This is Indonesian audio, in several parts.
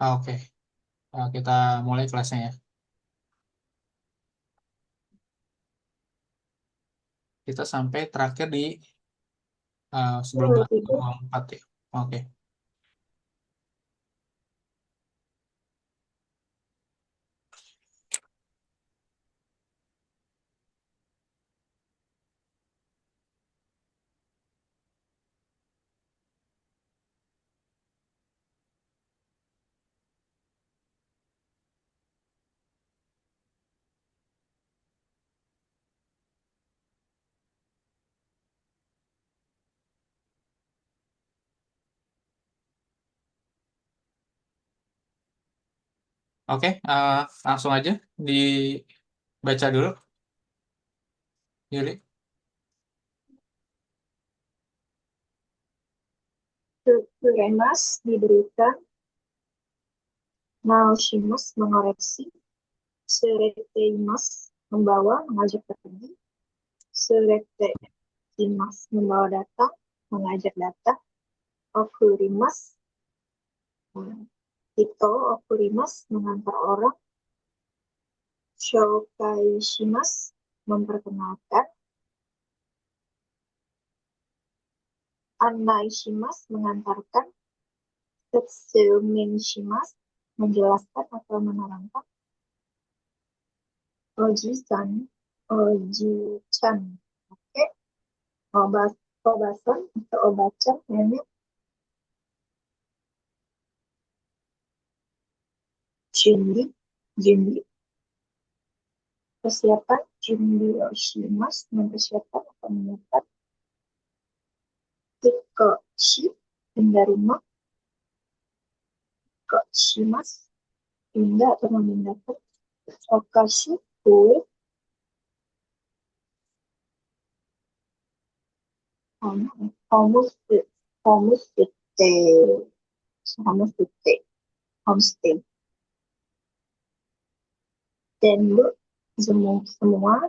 Oke. Kita mulai kelasnya ya. Kita sampai terakhir di sebelum Dua halaman tiga 24 ya. Oke. Oke, langsung aja dibaca dulu, Yuli. Suremas diberikan, Nalshimas mengoreksi, Sureteimas membawa, mengajak pergi, Sureteimas membawa datang, mengajak datang, Okurimas, Ito Okurimas mengantar orang, Shokaishimas memperkenalkan, Anaishimas mengantarkan, Setsuminshimas menjelaskan atau menerangkan, Oji-san, Oji-chan, oke, obat, obatan atau obacan, nenek, Junbi, Junbi, persiapan, Junbi Oshimas, mempersiapkan atau menyiapkan, Hikoshi, pindah rumah, Hikoshimas, pindah atau memindahkan, Okashi, kue, homestay, homestay, homestay, homestay, Denbo, semua,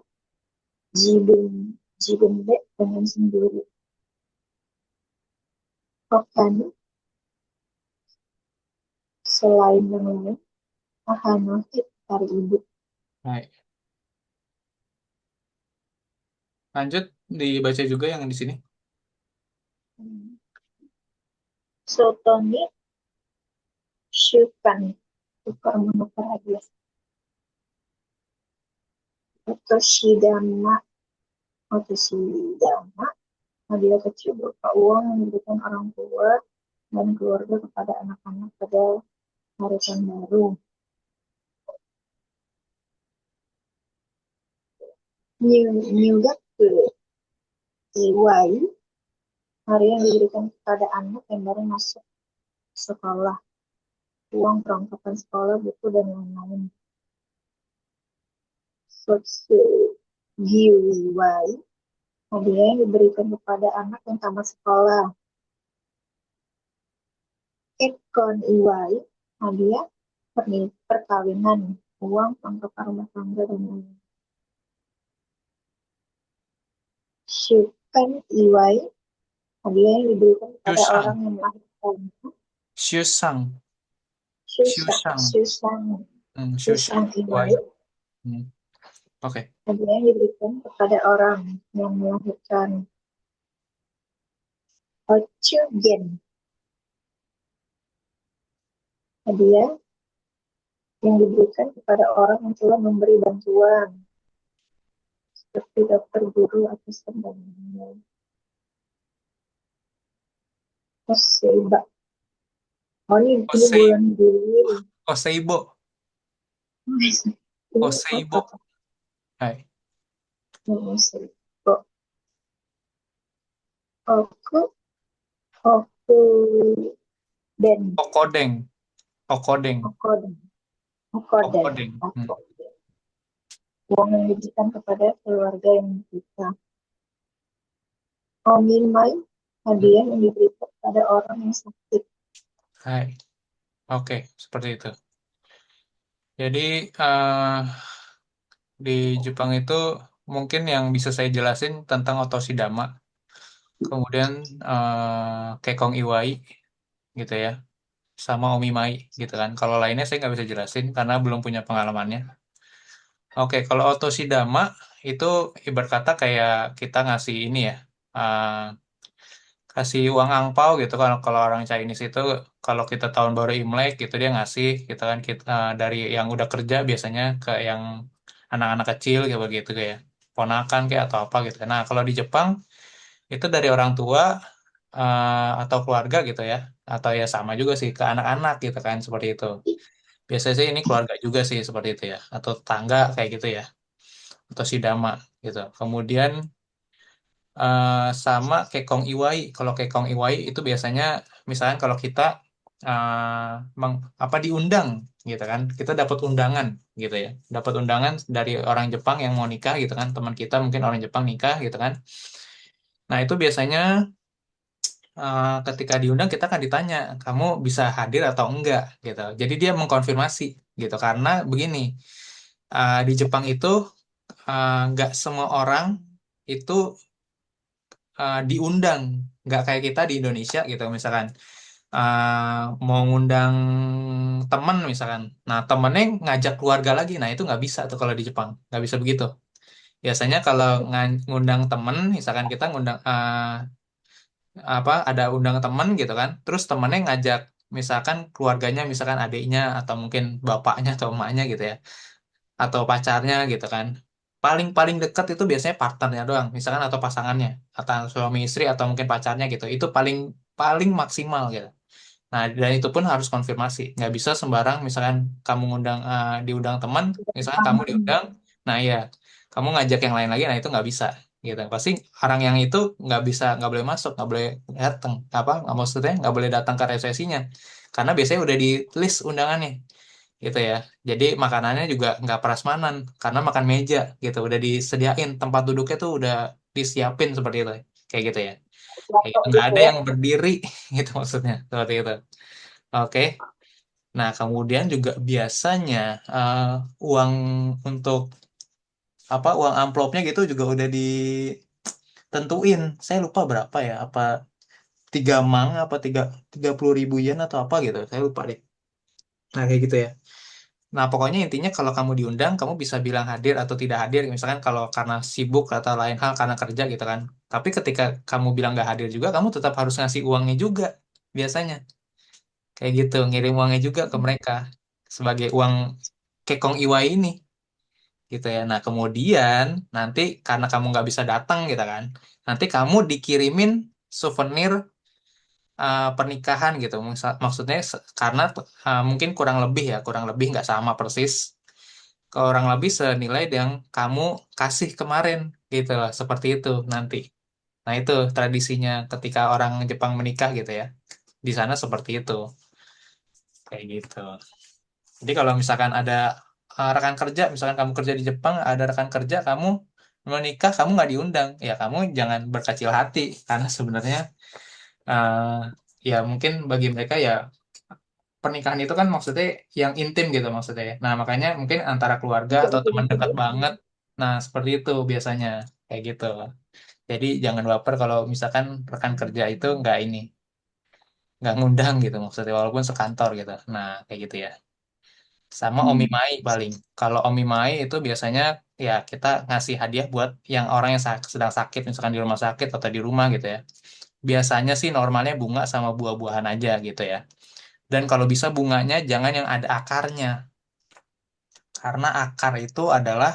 Jibun, Jibunbe dengan sendiri, Hokkaido, selain yang lain, Ahanohi, hari ibu. Baik. Lanjut dibaca juga yang di sini. Soto ni Shukan, tukar menukar hadiah. Otoshidama, Otoshidama, hadiah kecil berupa uang yang diberikan orang tua dan keluarga kepada anak-anak pada hari tahun baru. Nyugaku Iwai, hari yang diberikan kepada anak yang baru masuk sekolah, uang perlengkapan sekolah, buku, dan lain-lain. Sotsugiwai, hadiah yang diberikan kepada anak yang tamat sekolah. Ekon Iwai, hadiah perkawinan, uang perlengkapan rumah tangga, dan lain-lain. Shukan Iwai, hadiah yang diberikan kepada orang Shusang. yang melahirkan. Shusang. Shusang, Shusang. Shusang, Shusang. Shusang Why? Iwai, Oke. hadiah yang diberikan kepada orang yang melahirkan. Ochugen, hadiah yang diberikan kepada orang yang telah memberi bantuan, seperti dokter, guru, asisten, dan lain-lain. Oseiba, oh ini Osei, bulan Juli. Oseibo. Ini apa Oseibo. tuh? Hai. Oseibo. Oku, oku, den, Okodeng. Okodeng. okoden, okoden, Okodeng. okoden. Uang yang diberikan kepada keluarga yang kita. Omimai, Hmm. hadiah yang diberikan kepada orang yang sakit. Hai. Oke, seperti itu. Jadi di Jepang itu mungkin yang bisa saya jelasin tentang Otoshidama, kemudian Kekong Iwai, gitu ya. sama Omimai gitu kan. Kalau lainnya saya nggak bisa jelasin karena belum punya pengalamannya. Oke, kalau Otoshidama itu ibarat kata kayak kita ngasih ini ya, eh, kasih uang angpau gitu kan. Kalau orang Chinese itu kalau kita tahun baru Imlek gitu dia ngasih gitu kan kita dari yang udah kerja biasanya ke yang anak-anak kecil kayak begitu kayak ponakan kayak atau apa gitu. Nah, kalau di Jepang itu dari orang tua atau keluarga gitu ya, atau ya sama juga sih ke anak-anak gitu kan seperti itu. Biasanya sih ini keluarga juga sih seperti itu ya, atau tetangga kayak gitu ya, atau sidama gitu. Kemudian sama kekong iwai. Kalau kekong iwai itu biasanya misalkan kalau kita apa diundang gitu kan, kita dapat undangan gitu ya, dapat undangan dari orang Jepang yang mau nikah gitu kan, teman kita mungkin orang Jepang nikah gitu kan. Nah itu biasanya ketika diundang kita akan ditanya, kamu bisa hadir atau enggak gitu. Jadi dia mengkonfirmasi gitu karena begini, di Jepang itu nggak semua orang itu diundang, nggak kayak kita di Indonesia gitu. Misalkan mau ngundang teman misalkan, nah temennya ngajak keluarga lagi, nah itu nggak bisa tuh kalau di Jepang, nggak bisa begitu. Biasanya kalau ngundang temen, misalkan kita ngundang apa ada undang temen gitu kan terus temennya ngajak misalkan keluarganya misalkan adiknya atau mungkin bapaknya atau emaknya gitu ya atau pacarnya gitu kan paling paling dekat itu biasanya partnernya doang misalkan atau pasangannya atau suami istri atau mungkin pacarnya gitu itu paling paling maksimal gitu. Nah, dan itu pun harus konfirmasi. Nggak bisa sembarang, misalkan kamu ngundang, diundang teman, misalkan kamu diundang, nah iya, kamu ngajak yang lain lagi, nah itu nggak bisa. Gitu. Pasti orang yang itu nggak bisa, nggak boleh masuk, nggak boleh datang. Apa, nggak maksudnya nggak boleh datang ke resepsinya. Karena biasanya udah di list undangannya, gitu ya. Jadi makanannya juga nggak prasmanan, karena makan meja, gitu. Udah disediain, tempat duduknya tuh udah disiapin seperti itu. Kayak gitu ya. Kayak gitu. Jatuh Nggak gitu ada ya. yang berdiri, gitu maksudnya. Seperti itu. Oke. Nah, kemudian juga biasanya eh, uang untuk apa uang amplopnya gitu juga udah ditentuin. Saya lupa berapa ya, apa 3 mang apa 30.000 yen atau apa gitu. Saya lupa deh. Nah, kayak gitu ya. Nah, pokoknya intinya kalau kamu diundang, kamu bisa bilang hadir atau tidak hadir. Misalkan kalau karena sibuk atau lain hal karena kerja gitu kan. Tapi ketika kamu bilang nggak hadir juga, kamu tetap harus ngasih uangnya juga biasanya. Kayak gitu, ngirim uangnya juga ke mereka sebagai uang kekong iwai ini gitu ya. Nah, kemudian nanti karena kamu nggak bisa datang gitu kan, nanti kamu dikirimin souvenir pernikahan gitu. Maksudnya karena mungkin kurang lebih ya, kurang lebih nggak sama persis, kurang lebih senilai yang kamu kasih kemarin gitu lah, seperti itu nanti. Nah, itu tradisinya ketika orang Jepang menikah gitu ya. Di sana seperti itu, kayak gitu. Jadi kalau misalkan ada rekan kerja, misalkan kamu kerja di Jepang, ada rekan kerja kamu menikah, kamu nggak diundang, ya kamu jangan berkecil hati, karena sebenarnya eh, ya mungkin bagi mereka ya pernikahan itu kan maksudnya yang intim gitu maksudnya. Ya. Nah makanya mungkin antara keluarga Iya, atau itu teman bisa dekat jadi. banget, nah seperti itu biasanya kayak gitu. Jadi jangan baper kalau misalkan rekan kerja itu nggak ngundang gitu maksudnya walaupun sekantor gitu. Nah kayak gitu ya. Sama Omi Hmm. Mai paling. Kalau Omi Mai itu biasanya ya kita ngasih hadiah buat yang orang yang sedang sakit, misalkan di rumah sakit atau di rumah gitu ya. Biasanya sih normalnya bunga sama buah-buahan aja gitu ya. Dan kalau bisa bunganya jangan yang ada akarnya. Karena akar itu adalah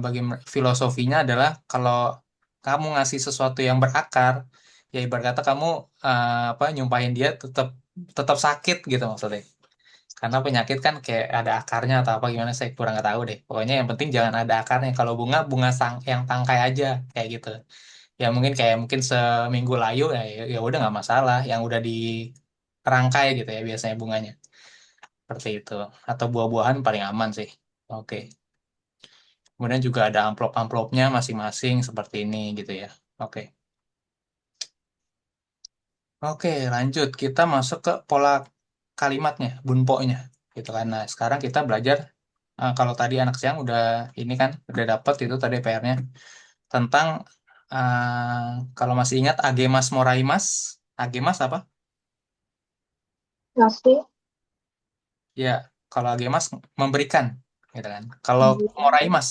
bagi filosofinya adalah kalau kamu ngasih sesuatu yang berakar, ya ibarat kata kamu apa nyumpahin dia tetap tetap sakit gitu maksudnya. Karena penyakit kan kayak ada akarnya atau apa gimana saya kurang nggak tahu deh. Pokoknya yang penting jangan ada akarnya. Kalau bunga bunga yang tangkai aja kayak gitu. Ya mungkin kayak mungkin seminggu layu ya udah nggak masalah. Yang udah di rangkai gitu ya biasanya bunganya seperti itu. Atau buah-buahan paling aman sih. Oke. Kemudian juga ada amplop-amplopnya masing-masing seperti ini gitu ya. Oke. Oke, lanjut. Kita masuk ke pola kalimatnya, bunponya gitu kan. Nah, sekarang kita belajar kalau tadi anak siang udah ini kan udah dapet itu tadi PR-nya tentang kalau masih ingat agemas moraimas, agemas apa? Ngasih, Ya, kalau agemas memberikan, gitu kan. Kalau memberikan, moraimas,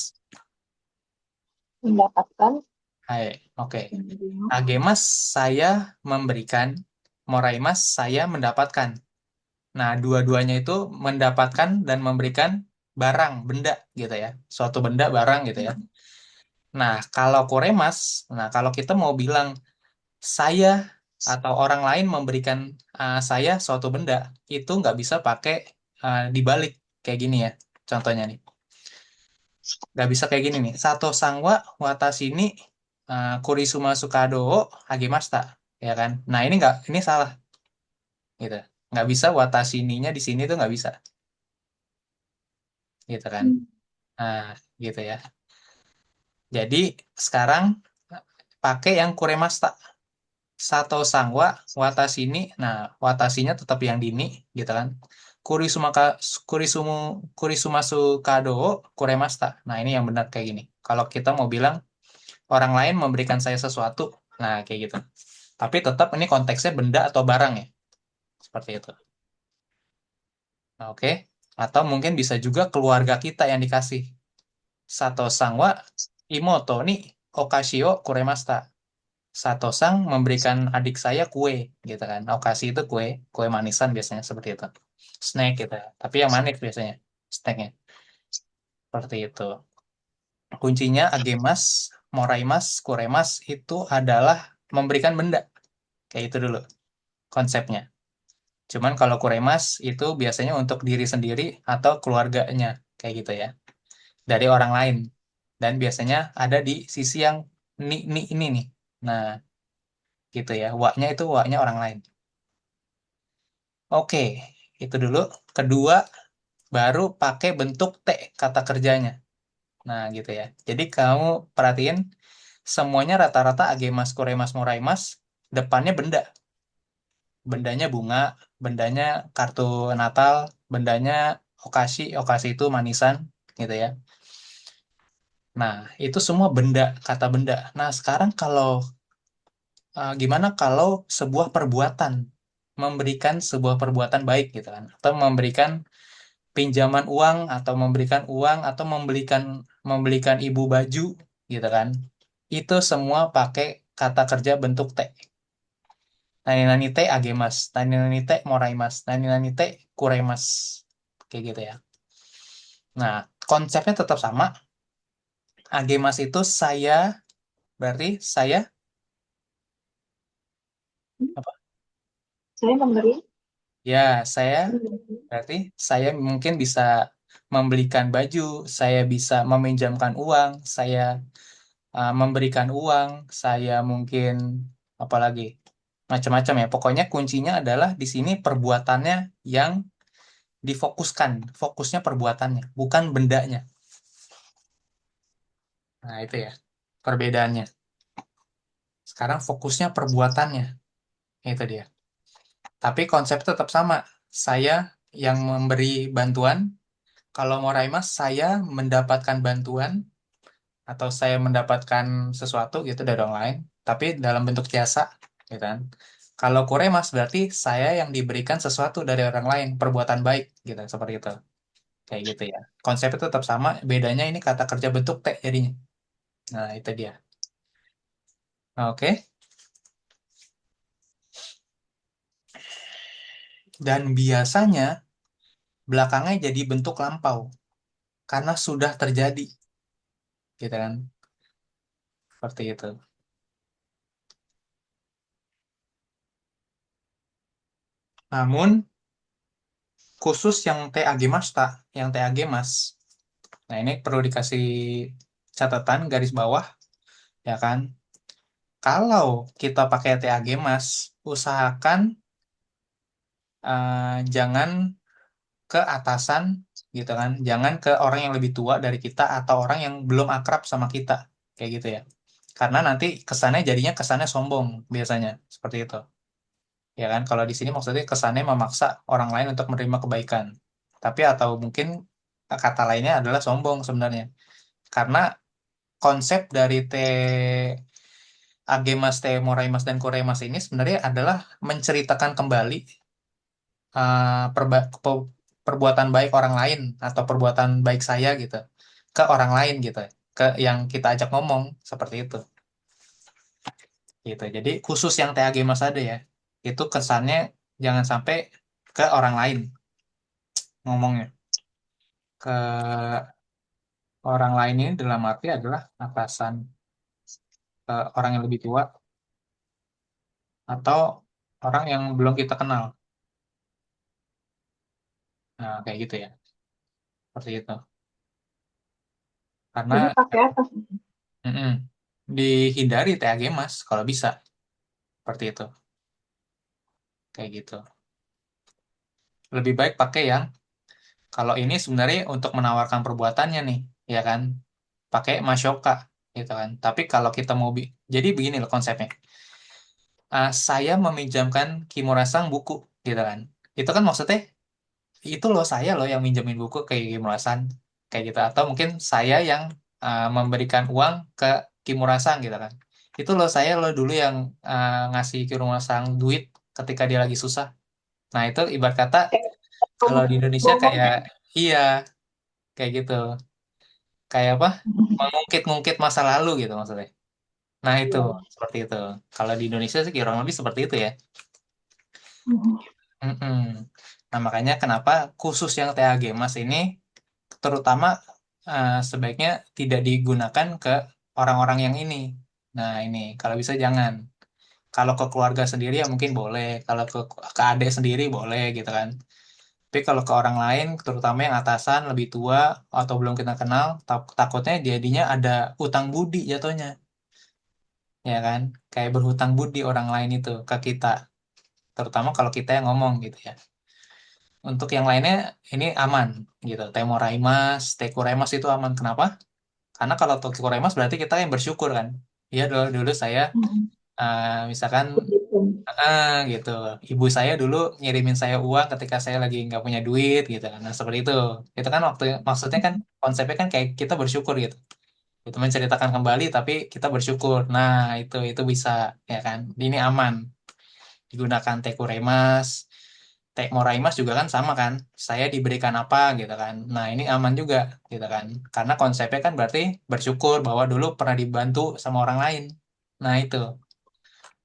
mendapatkan, hai, oke. menerima. Agemas saya memberikan, moraimas saya mendapatkan. Nah, dua-duanya itu mendapatkan dan memberikan barang, benda gitu ya. Suatu benda, barang gitu ya. Nah, kalau kuremas, nah kalau kita mau bilang saya atau orang lain memberikan saya suatu benda, itu nggak bisa pakai dibalik kayak gini ya. Contohnya nih, nggak bisa kayak gini nih. Sato sangwa watashi ni kurisuma sukado wo agemashita, ya kan? Nah, ini salah gitu. Nggak bisa watashi ni-nya di sini tuh nggak bisa gitu kan. Hmm. Nah, gitu ya. Jadi sekarang pakai yang kuremasta. Sato sangwa watashi ni. Nah, watashinya tetap yang dini gitu kan. Kurisuma kurisumu kurisumasu kado wo kuremasta. Nah, ini yang benar kayak gini. Kalau kita mau bilang orang lain memberikan saya sesuatu, nah kayak gitu. Tapi tetap ini konteksnya benda atau barang ya. Seperti itu. Nah, oke. Atau mungkin bisa juga keluarga kita yang dikasih. Sato sangwa imoto ni okashi o kuremasta. Sato-sang memberikan adik saya kue, gitu kan. Okasi itu kue, kue manisan biasanya seperti itu. Snack gitu. Tapi yang manis biasanya, snacknya. Seperti itu. Kuncinya agemas, moraimas, kuremas itu adalah memberikan benda. Kayak itu dulu konsepnya. Cuman kalau kuremas itu biasanya untuk diri sendiri atau keluarganya. Kayak gitu ya. Dari orang lain. Dan biasanya ada di sisi yang ni ini nih. Nah, gitu ya. Waknya itu waknya orang lain. Oke, itu dulu. Kedua, baru pakai bentuk T kata kerjanya. Nah, gitu ya. Jadi kamu perhatiin semuanya rata-rata agemas, koremas, moraimas, depannya benda. Bendanya bunga, bendanya kartu Natal, bendanya okashi, okashi itu manisan, gitu ya. Nah, itu semua benda, kata benda. Nah, sekarang kalau gimana kalau sebuah perbuatan, memberikan sebuah perbuatan baik gitu kan, atau memberikan pinjaman uang atau memberikan uang atau membelikan ibu baju gitu kan. Itu semua pakai kata kerja bentuk T. Nani nani te agemas, nani nani te moraimas, nani nani te kuremas. Kayak gitu ya. Nah, konsepnya tetap sama. Agemas itu saya, berarti saya apa? Saya memberi, Ya, saya berarti saya mungkin bisa membelikan baju, saya bisa meminjamkan uang, saya memberikan uang, saya mungkin apalagi macam-macam ya. Pokoknya kuncinya adalah di sini perbuatannya yang difokuskan, fokusnya perbuatannya, bukan bendanya. Nah, itu ya perbedaannya. Sekarang fokusnya perbuatannya, itu dia. Tapi konsep tetap sama. Saya yang memberi bantuan, kalau mau Raimas, saya mendapatkan bantuan atau saya mendapatkan sesuatu gitu dari orang lain, tapi dalam bentuk jasa, gitu kan. Kalau kure mas berarti saya yang diberikan sesuatu dari orang lain, perbuatan baik, gitu, seperti itu, kayak gitu ya. Konsepnya tetap sama, bedanya ini kata kerja bentuk T jadinya. Nah itu dia. Oke. Dan biasanya belakangnya jadi bentuk lampau karena sudah terjadi, gitu kan, seperti itu. Namun khusus yang TAG Masta, yang TAG Mas, nah ini perlu dikasih catatan garis bawah, ya kan? Kalau kita pakai TAG Mas, usahakan jangan ke atasan, gitu kan? Jangan ke orang yang lebih tua dari kita atau orang yang belum akrab sama kita, kayak gitu ya. Karena nanti kesannya jadinya kesannya sombong biasanya, seperti itu. Ya kan? Kalau di sini maksudnya kesannya memaksa orang lain untuk menerima kebaikan. Tapi atau mungkin kata lainnya adalah sombong sebenarnya. Karena konsep dari Agemas, Moraimas, dan Koremas ini sebenarnya adalah menceritakan kembali perbuatan baik orang lain atau perbuatan baik saya gitu ke orang lain gitu, ke yang kita ajak ngomong seperti itu gitu. Jadi khusus yang TAG Mas ada ya, itu kesannya jangan sampai ke orang lain ngomongnya. Ke orang lain ini dalam arti adalah atasan, orang yang lebih tua atau orang yang belum kita kenal. Nah, kayak gitu ya. Seperti itu. Jadi Karena pakai apa sih? mm-mm, dihindari TAG Mas kalau bisa. Seperti itu. Kayak gitu. Lebih baik pakai yang kalau ini sebenarnya untuk menawarkan perbuatannya nih, ya kan? Pakai Masyoka gitu kan. Tapi kalau kita mau jadi begini loh konsepnya. Saya meminjamkan Kimura-san buku gitu kan. Itu kan maksudnya itu loh saya loh yang minjemin buku ke Kimura-san kayak gitu, atau mungkin saya yang memberikan uang ke Kimura-san gitu kan. Itu loh saya loh dulu yang ngasih Kimura-san duit ketika dia lagi susah. Nah, itu ibarat kata Kayak kalau di Indonesia kayak ngomong. iya kayak gitu. Kayak apa? Mengungkit-ngungkit masa lalu gitu maksudnya. Nah, itu Iya. seperti itu. Kalau di Indonesia sih kurang lebih seperti itu ya. Mm-mm. Nah, makanya kenapa khusus yang TAG Mas ini terutama sebaiknya tidak digunakan ke orang-orang yang ini. Nah, ini kalau bisa jangan. Kalau ke keluarga sendiri ya mungkin boleh, kalau ke adik sendiri boleh gitu kan. Tapi kalau ke orang lain, terutama yang atasan lebih tua atau belum kita kenal, takutnya jadinya ada utang budi jatuhnya, ya kan? Kayak berhutang budi orang lain itu ke kita, terutama kalau kita yang ngomong gitu ya. Untuk yang lainnya ini aman gitu. Temoraimas, Tekuraimas itu aman. Kenapa? Karena kalau Tekuraimas berarti kita yang bersyukur kan. Iya dulu dulu saya misalkan Begitu. gitu. Ibu saya dulu ngirimin saya uang ketika saya lagi nggak punya duit gitu kan. Nah, seperti itu. Itu kan waktu maksudnya kan konsepnya kan kayak kita bersyukur gitu. Itu menceritakan kembali tapi kita bersyukur. Nah, itu bisa ya kan. Ini aman digunakan Tekuremas. Tekmoraimas juga kan sama kan. Saya diberikan apa gitu kan. Nah, ini aman juga gitu kan. Karena konsepnya kan berarti bersyukur bahwa dulu pernah dibantu sama orang lain. Nah, itu.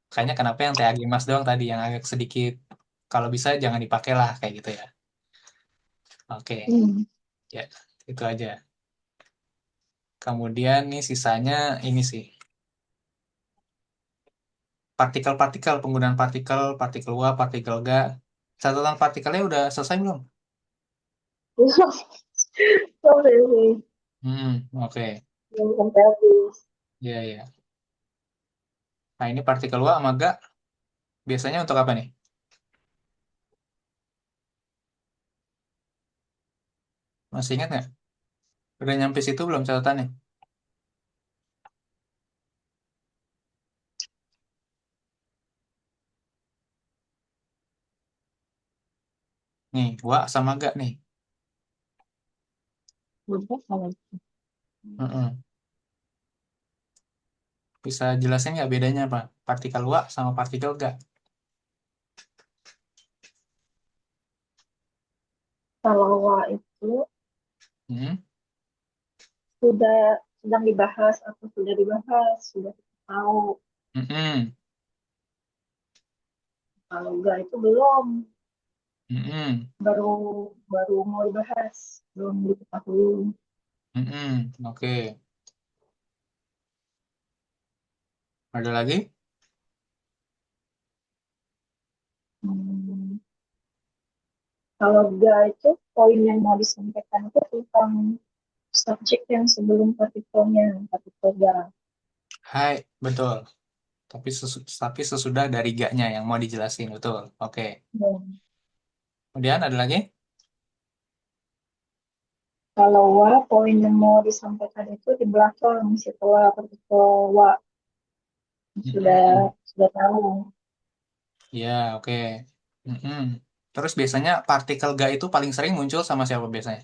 Kayaknya kenapa yang TAG Mas doang tadi yang agak sedikit kalau bisa jangan dipakai lah kayak gitu ya. Oke, Hmm. ya itu aja. Kemudian nih sisanya ini sih partikel-partikel, penggunaan partikel, partikel uap, partikel gas. Catatan partikelnya udah selesai belum? Sorry sih. Oke. Belum sampai habis. Ya, ya. Nah, ini partikel uap sama gas biasanya untuk apa nih? Masih ingat nggak? Udah nyampe situ belum catatannya? Nih, uap sama gas nih. Udah kalau Mm-mm. Bisa jelasin nggak bedanya apa? Partikel uap sama partikel gas. kalau itu Hmm. sudah sedang dibahas atau sudah dibahas, sudah kita tahu. Mm-mm. Kalau enggak itu belum, Mm-mm. baru baru mau dibahas, belum diketahui. Mm-mm. Oke. Ada lagi? Hmm. Kalau enggak itu poin yang mau disampaikan itu tentang subjek yang sebelum partikelnya, partikel gas. Hai, betul. Tapi sesudah dari gaknya yang mau dijelasin, betul. Oke. Dan Kemudian ada lagi? kalau wa, poin yang mau disampaikan itu di belakang setelah partikel wa Mm-mm. sudah tahu. Ya, oke. Mm-mm. Terus biasanya partikel ga itu paling sering muncul sama siapa biasanya?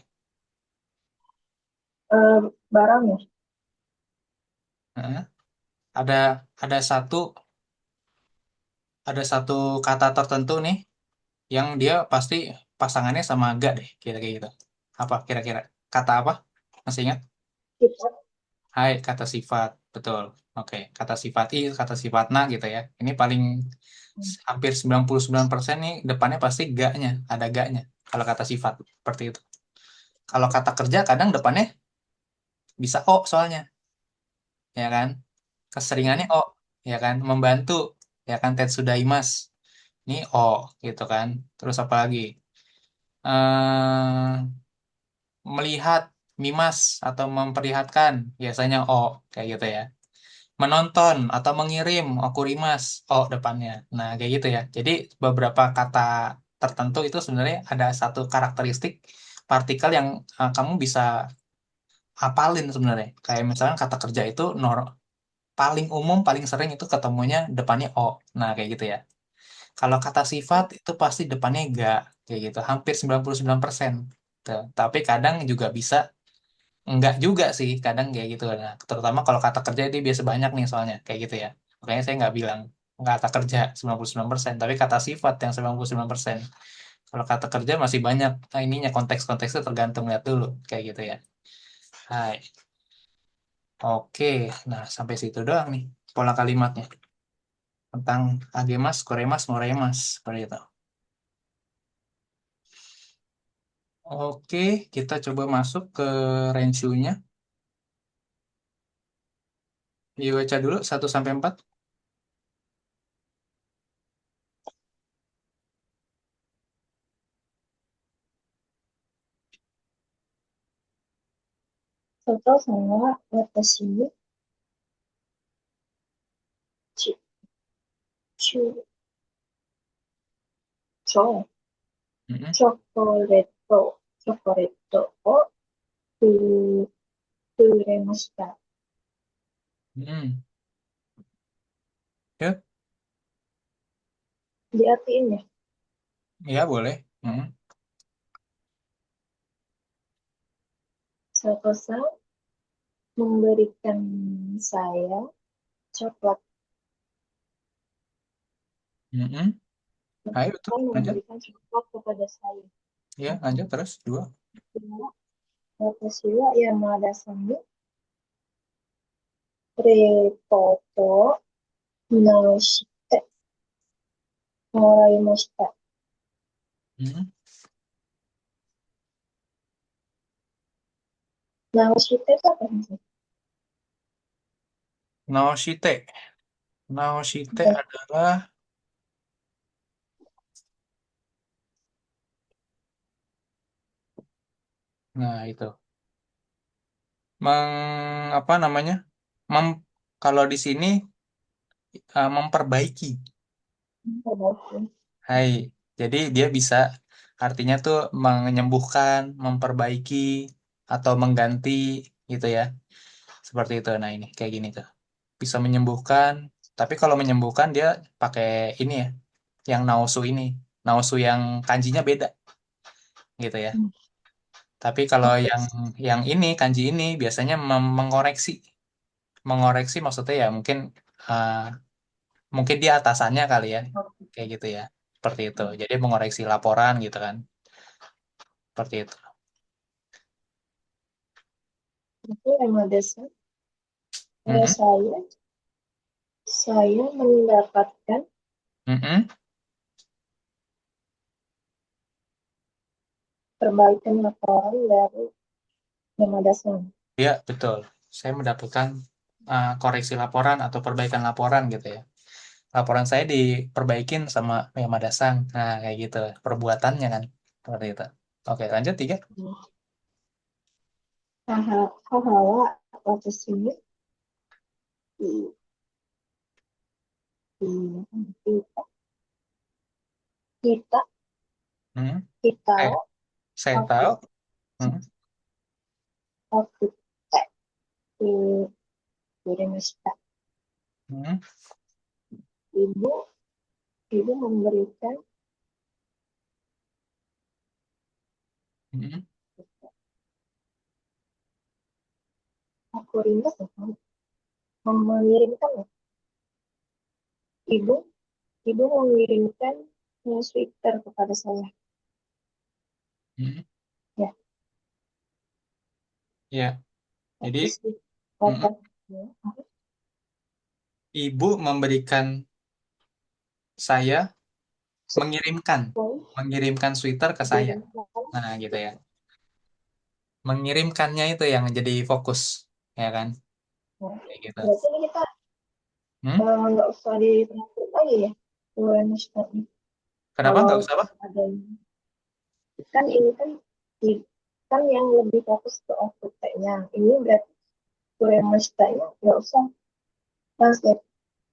Eh, barang ya. Heeh. Ada ada satu ada satu kata tertentu nih yang dia pasti pasangannya sama ga deh, kira-kira gitu. Apa kira-kira? Kata apa? Masih ingat? Kita. Hai, kata sifat. Betul. Oke, kata sifat i, kata sifat na gitu ya. Ini paling hampir 99% nih depannya pasti ga-nya, ada ga-nya. Kalau kata sifat seperti itu. Kalau kata kerja kadang depannya bisa o soalnya, ya kan? Keseringannya o, ya kan? Membantu, ya kan? Tetsudaimas. Ini o gitu kan. Terus apa lagi? Melihat, mimas atau memperlihatkan, biasanya o kayak gitu ya. Menonton atau mengirim, okurimas, o depannya. Nah, kayak gitu ya. Jadi beberapa kata tertentu itu sebenarnya ada satu karakteristik partikel yang kamu bisa hafalin sebenarnya. Kayak misalnya kata kerja itu paling umum, paling sering itu ketemunya depannya o. Nah, kayak gitu ya. Kalau kata sifat itu pasti depannya ga, kayak gitu. Hampir 99%. Tuh. Tapi kadang juga bisa enggak juga sih, kadang kayak gitu. Nah, terutama kalau kata kerja itu biasa banyak nih soalnya, kayak gitu ya. Makanya saya nggak bilang kata kerja 99%, tapi kata sifat yang 99%. Kalau kata kerja masih banyak, nah ininya konteks-konteksnya tergantung lihat dulu, kayak gitu ya. Hai. Oke, nah sampai situ doang nih pola kalimatnya. Tentang agemas, koremas, moremas, seperti itu. Oke, kita coba masuk ke Renshu-nya. Yuk baca dulu 1 sampai 4. 外さんは私にチ、チュ、チョ、Mm-mm. チョコレートをく、くれました。Mm-mm. Ya, Diartiin ya, ya boleh. Mm-mm. Sato-san memberikan saya coklat. Mm-mm. Ayo betul, Sato-san lanjut. memberikan coklat kepada saya. Ya, lanjut terus. 2. Kedua, watashi wa Yamada-san ni repoto naoshite moraimashita. Mm-mm. Naoshite itu apa sih? Naoshite. Naoshite Ya, adalah, nah itu. Apa namanya? Mem, kalau di sini memperbaiki. memperbaiki. Hai. Jadi dia bisa artinya tuh menyembuhkan, memperbaiki atau mengganti gitu ya. Seperti itu. Nah, ini kayak gini tuh. Bisa menyembuhkan, tapi kalau menyembuhkan dia pakai ini ya, yang naosu ini. Naosu yang kanjinya beda gitu ya. Hmm, Tapi kalau oke. yang ini kanji ini biasanya mengoreksi. Mengoreksi maksudnya ya mungkin uh, mungkin dia atasannya kali ya. Kayak gitu ya. Seperti itu. Jadi mengoreksi laporan gitu kan. Seperti itu. Itu Yamada-san. Kalau Mm-mm. saya mendapatkan Mm-mm. perbaikan laporan dari Yamada-san. Ya, betul. Saya mendapatkan koreksi laporan atau perbaikan laporan gitu ya. Laporan saya diperbaikin sama Yamada-san. Nah, kayak gitu. Perbuatannya kan. Seperti itu. Oke, lanjut 3. Haha wa watashi ni i- i- kita Hmm. kita Eh, o saya aku tahu. Hmm. aku ku kurimashita. Hmm. Ibu ibu memberikan Hmm. aku rindas ya, mengirimkan ya. Ibu ibu mengirimkan sweater kepada saya. Mm, Ya, ya. Jadi, tapi sih mm, kata ibu memberikan saya mengirimkan, sesuai mengirimkan sweater ke saya. dikirimkan. Nah, gitu ya. Mengirimkannya itu yang jadi fokus, ya kan? Nah, Kayak gitu. berarti ini kita Hmm? nggak usah ditranslate lagi ya UMS-nya. Kenapa Kalau nggak usah apa? ada kan ini kan kan yang lebih fokus ke OTT-nya. Ini berarti UMS-nya nggak usah translate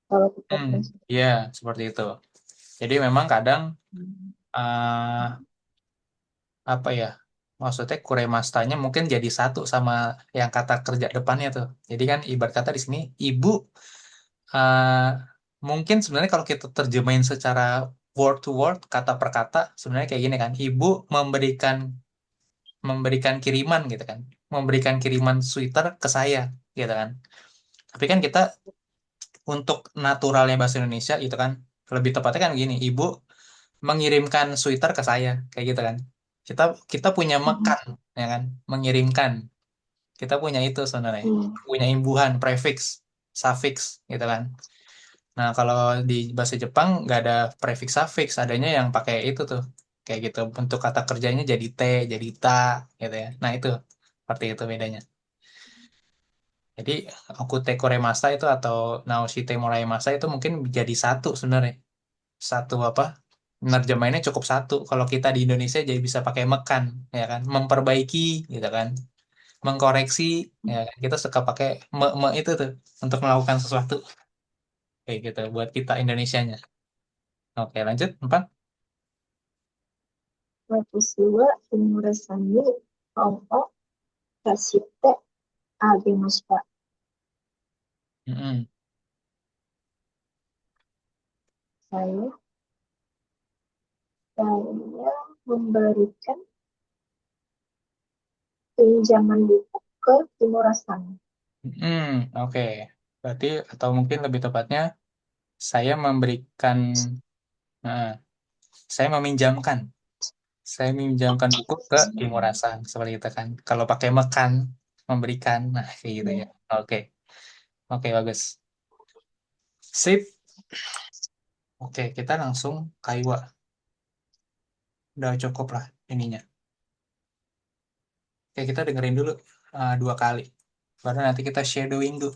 kalau kita Hmm, translate. ya, seperti itu. Jadi memang kadang eh apa ya? Maksudnya kuremastanya mungkin jadi satu sama yang kata kerja depannya tuh. Jadi kan ibarat kata di sini ibu eh mungkin sebenarnya kalau kita terjemahin secara word to word, kata per kata, sebenarnya kayak gini kan. Ibu memberikan memberikan kiriman gitu kan. Memberikan kiriman sweater ke saya gitu kan. Tapi kan kita untuk naturalnya bahasa Indonesia itu kan lebih tepatnya kan gini, ibu mengirimkan sweater ke saya kayak gitu kan. Kita kita punya Mhm. mekan ya kan, mengirimkan. Kita punya itu sebenarnya, Hmm. punya imbuhan, prefix, suffix gitu kan. Nah, kalau di bahasa Jepang nggak ada prefix suffix, adanya yang pakai itu tuh. Kayak gitu. Bentuk kata kerjanya jadi te, jadi ta gitu ya. Nah, itu seperti itu bedanya. Jadi, Okute Koremasa itu atau Naoshite Moraemasa itu mungkin jadi satu sebenarnya. Satu apa? Nerjemahinnya cukup satu. Kalau kita di Indonesia jadi bisa pakai mekan, ya kan? Memperbaiki gitu kan. Mengkoreksi, ya kan? Kita suka pakai me itu tuh untuk melakukan sesuatu. Kayak gitu buat kita Indonesianya. Oke, lanjut. Empat. Watashi wa Himura-san ni本を出してあげました。Mm-mm. Saya saya memberikan pinjaman buku ke Himura-san. Mm-mm. Oke. Berarti atau mungkin lebih tepatnya saya memberikan, nah, saya meminjamkan, saya meminjamkan buku ke Imurasan seperti itu kan. Kalau pakai mekan, memberikan, nah kayak gitu ya. Ya, Oke, oke bagus. Sip. Oke, kita langsung kaiwa. Udah cukup lah ininya. Oke, kita dengerin dulu dua kali. Baru nanti kita shadowing dulu.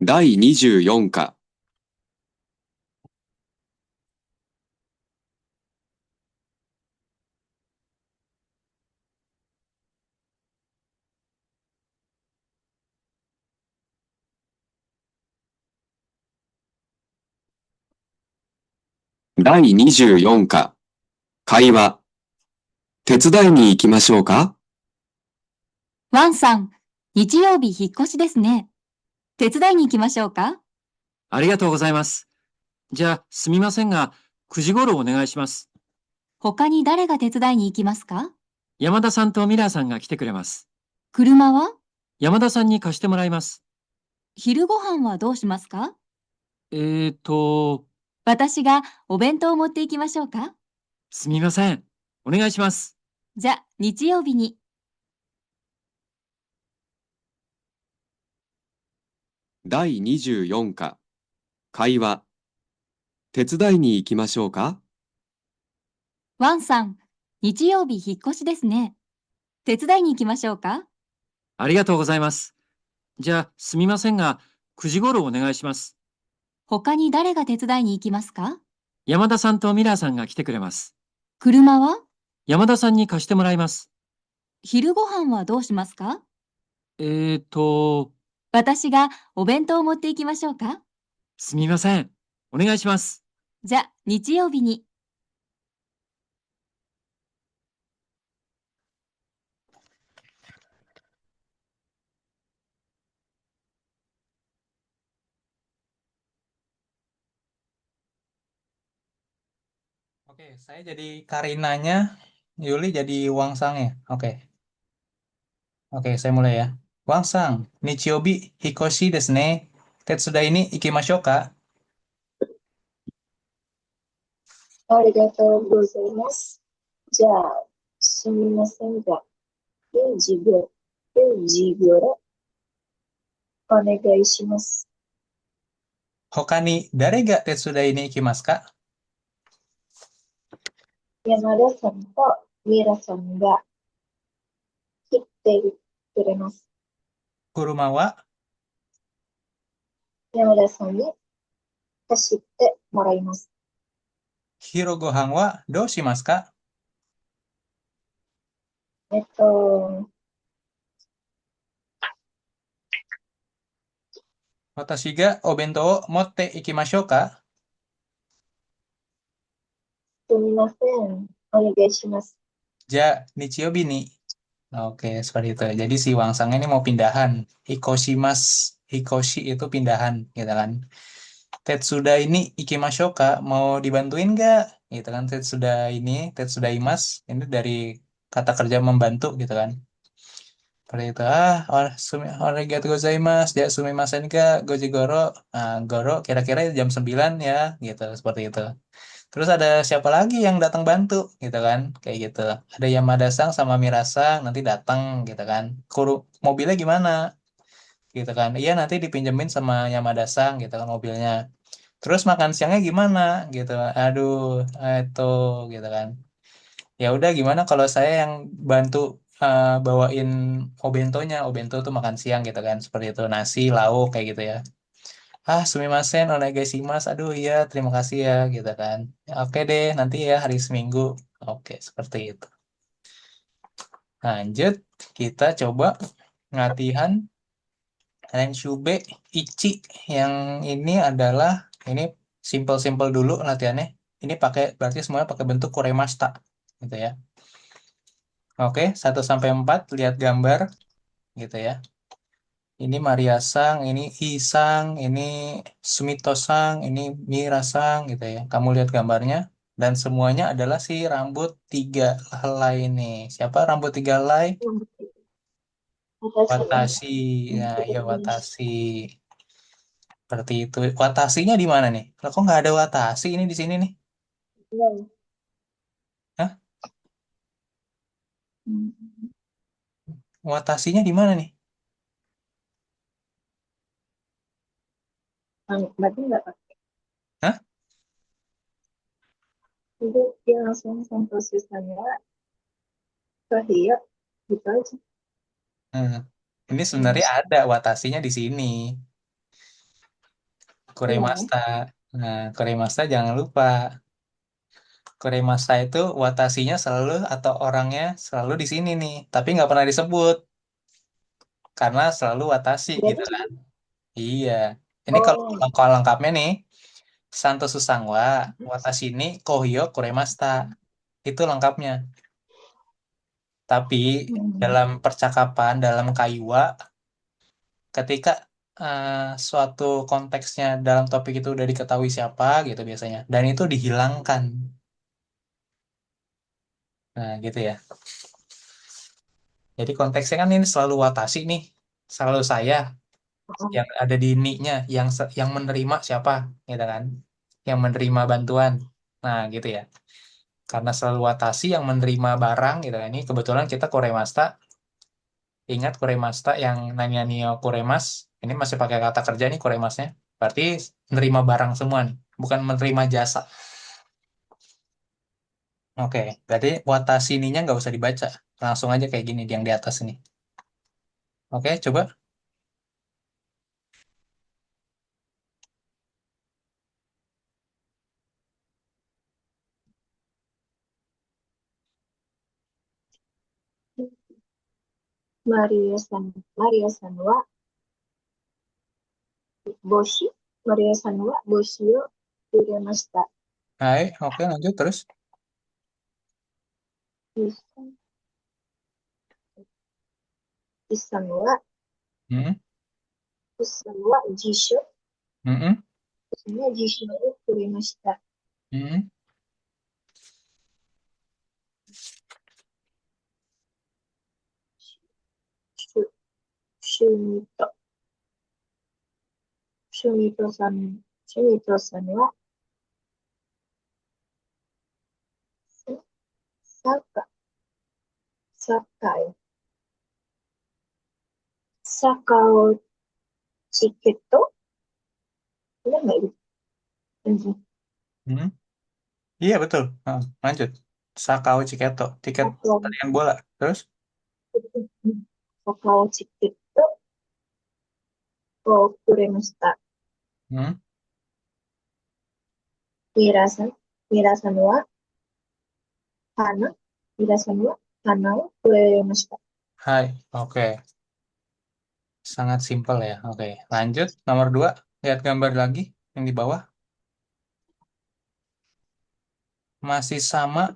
第24課、第24課、会話。手伝いに行きましょうか？ワンさん、日曜日引っ越しですね。手伝いに行きましょうか？ありがとうございます。じゃあ、すみませんが、9時頃お願いします。他に誰が手伝いに行きますか？山田さんとミラーさんが来てくれます。車は？山田さんに貸してもらいます。昼ご飯はどうしますか？えーと、私がお弁当を持って行きましょうか？すみません。お願いします。じゃ、日曜日に。第24課、会話。手伝いに行きましょうか？ワンさん、日曜日引っ越しですね。手伝いに行きましょうか？ありがとうございます。じゃあ、すみませんが、9時頃お願いします。他に誰が手伝いに行きますか？山田さんとミラーさんが来てくれます。車は？山田さんに貸してもらいます。昼ご飯はどうしますか？えーと、私がお弁当を持って行きましょうか？すみません。お願いします。じゃ、日曜日に。Oke, saya jadi Karinanya, Yuli jadi Wangsangnya. Oke, oke, saya mulai ya. Wangsang, Nichiobi Hikoshi desu ne. Tetsudai ni ikimashou ka? ありがとうございます。じゃあ、すみませんが、0時頃、0時頃、お願いします。他に誰がTetsudai ni ikimasu ka? 山田さんとミラさんが来てくれます。Kuruma wa 山田さんに走ってもらいます。 hiro gohan wa dou shimasu ka? えっと、Watashi ga o bento wo motte ikimashou ka? すみません。お願いします。 Ja, Nichiobi ni. Oke, seperti itu. Jadi si Wangsang ini mau pindahan. Hikoshimas. Hikoshi itu pindahan, gitu kan. Tetsuda ini ikimashou ka, mau dibantuin nggak? Gitu kan. Tetsuda ini, Tetsudaimas, ini dari kata kerja membantu, gitu kan. Seperti itu. Arigatou gozaimasu. Ya, sumimasen ka, goji goro. Nah, goro kira-kira jam 9 ya, gitu. Seperti itu. Terus ada siapa lagi yang datang bantu, gitu kan? Kayak gitu. Ada Yamada-san sama Mira-san nanti datang, gitu kan. Mobilnya gimana? Gitu kan. Iya, nanti dipinjemin sama Yamada-san, gitu kan mobilnya. Terus makan siangnya gimana? Gitu. Aduh, itu, gitu kan. Ya udah, gimana kalau saya yang bantu bawain obentonya. Obento tuh makan siang, gitu kan. Seperti itu, nasi, lauk, kayak gitu ya. Sumimasen, onegaishimasu. Aduh, iya, terima kasih ya, gitu kan. Oke deh, nanti ya hari Seminggu. Oke, seperti itu. Lanjut, kita coba latihan Renshube Ichi. Yang ini adalah, ini simple-simple dulu latihannya. Ini berarti semuanya pakai bentuk kuremashita, gitu ya. Oke, 1 sampai 4, lihat gambar, gitu ya. Ini Maria-sang, ini Isang, ini Sumito-sang, ini Mira-sang, gitu ya. Kamu lihat gambarnya. Dan semuanya adalah si rambut 3 helai ini. Siapa rambut 3 helai? 私は、Watashi. Nah, ya Watashi. Seperti itu. Watashinya di mana nih? Lah, kok nggak ada Watashi ini di sini nih? ね、Hah? うん、Watashinya di mana nih? berarti nggak pakai. Hah? Jadi dia langsung sampel sisanya ke Hio, gitu aja. Hmm. Ini Hmm, sebenarnya ada Watashinya di sini. iya, Kuremasta. Nah, Kuremasta jangan lupa. Kuremasa itu watashinya selalu atau orangnya selalu di sini nih, tapi nggak pernah disebut karena selalu watashi gitu berarti, kan. Iya. Ini oh, kalau lengkapnya nih, Santo Susangwa, watashi ni Kohyo Kuremasta. Itu lengkapnya. Tapi hmm, dalam percakapan, dalam kaiwa, ketika suatu konteksnya dalam topik itu udah diketahui siapa gitu biasanya, dan itu dihilangkan. Nah, gitu ya. Jadi konteksnya kan ini selalu watashi nih, selalu saya yang ada di ni-nya, yang menerima siapa, gitu kan? Yang menerima bantuan. Nah, gitu ya. Karena selalu watashi yang menerima barang, gitu kan. Ini kebetulan kita kuremasta, ingat kuremasta yang nanya nio kuremas, ini masih pakai kata kerja nih kuremasnya. Berarti menerima barang semua nih, bukan menerima jasa. Oke, berarti watashi ininya nggak usah dibaca. Langsung aja kayak gini, yang di atas ini. Oke, coba. マリアさんは帽子をくれました。Hai, oke lanjut terus. イさんは、Hmm, イさんは辞書、hmm, 辞書をくれました。hmm. シュミト。シュミトさんは、サッカー、サッカー、サッカーをチケット Ini nggak itu? Lanjut. Hmm? Iya betul. Lanjut. Sakao Ciketo. Tiket Sakao, pertandingan bola. Terus? Sakao chiketo o kuremashita. Hmm? Mira-san, Mira-san wa hana, Mira-san wa hana o kuremashita. Hai. Oke. Sangat simpel ya. Oke. Lanjut. Nomor 2. Lihat gambar lagi yang di bawah. Masih sama.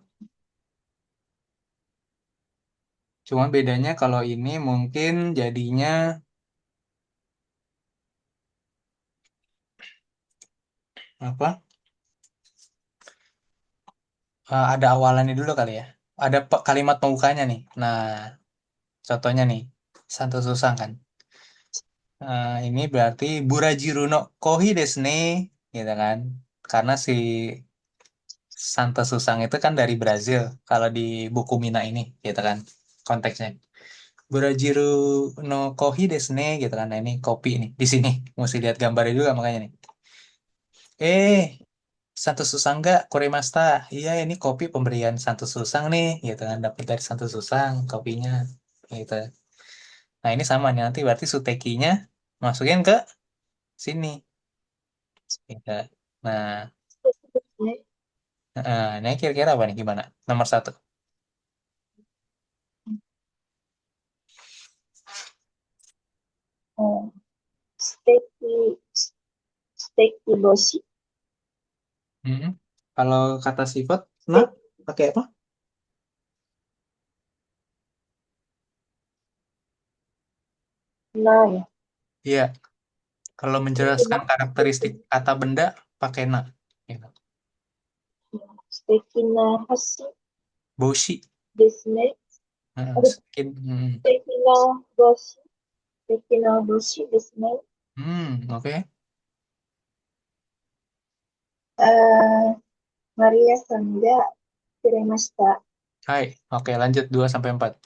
Cuma bedanya kalau ini mungkin jadinya apa? Ada awalannya dulu kali ya. Ada kalimat pembukanya nih. Nah, contohnya nih. Santo Susang kan. Ini berarti Burajiru no Kohi desu ne. Gitu kan. Karena si Santo Susang itu kan dari Brazil. Kalau di buku Mina ini. Gitu kan. Konteksnya. Burajiru no Kohi desu ne. Gitu kan. Nah, ini kopi nih. Di sini. Mesti lihat gambarnya juga makanya nih. Santo Susang nggak Kuremasta. Iya ini kopi pemberian Santo Susang nih gitu kan dapat dari Santo Susang kopinya gitu. Nah ini sama nih nanti berarti sutekinya masukin ke sini gitu. Nah, ini kira-kira apa nih gimana? Nomor 1. Oh, steki, steki boshi. Mm-mm. Kalau kata sifat, nah pakai apa? Nah ya, Iya, kalau steki menjelaskan na, karakteristik kata benda pakai na. Gitu. steki na hashi Boshi. desu ne. Skin. Steki na boshi, steki na boshi desu ne. Oke. Eh, Maria-san ga kuremashita. Hai, oke lanjut 2 sampai 4.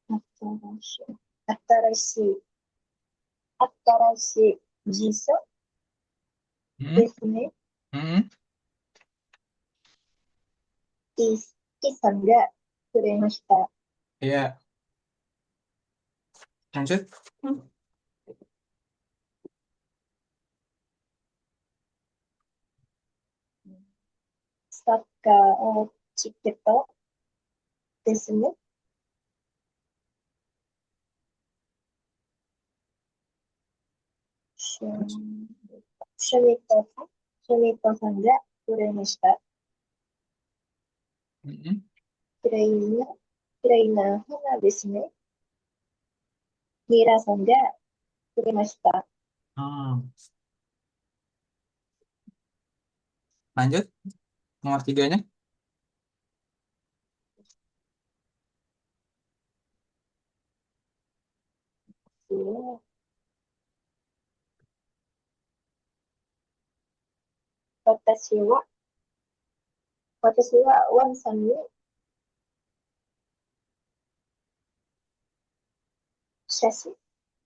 Oke, 新しい、新しい辞書 Hmm, ですね。hmm, さんがくれました。Iya, lanjut. サッカーをチケットですね。シュシュミットさん、シュミットさんがくれました。Hmm. きれいな、きれいな花ですね。ミラさんがくれました。Ah, lanjut. Nomor 3-nya. 私は、私はワンさんに写真、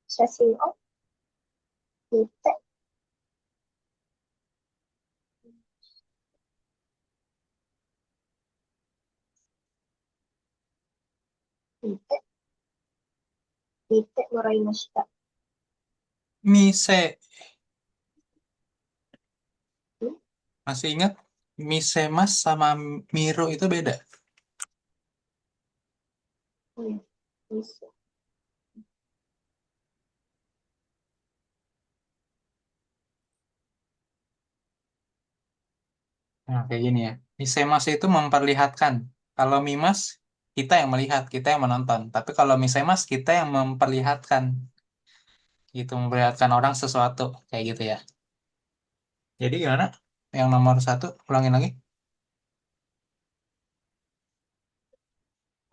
写真を見て、見て、見てもらいました。Mise. ん Masih ingat? Mise Mas sama Miro itu beda. うん、見せ Nah, kayak gini ya. Mise Mas itu memperlihatkan. Kalau Mimas, kita yang melihat, kita yang menonton. Tapi kalau Mise Mas, kita yang memperlihatkan. Gitu, memperlihatkan orang sesuatu. Kayak gitu ya. Jadi gimana? Yang nomor satu, ulangin lagi.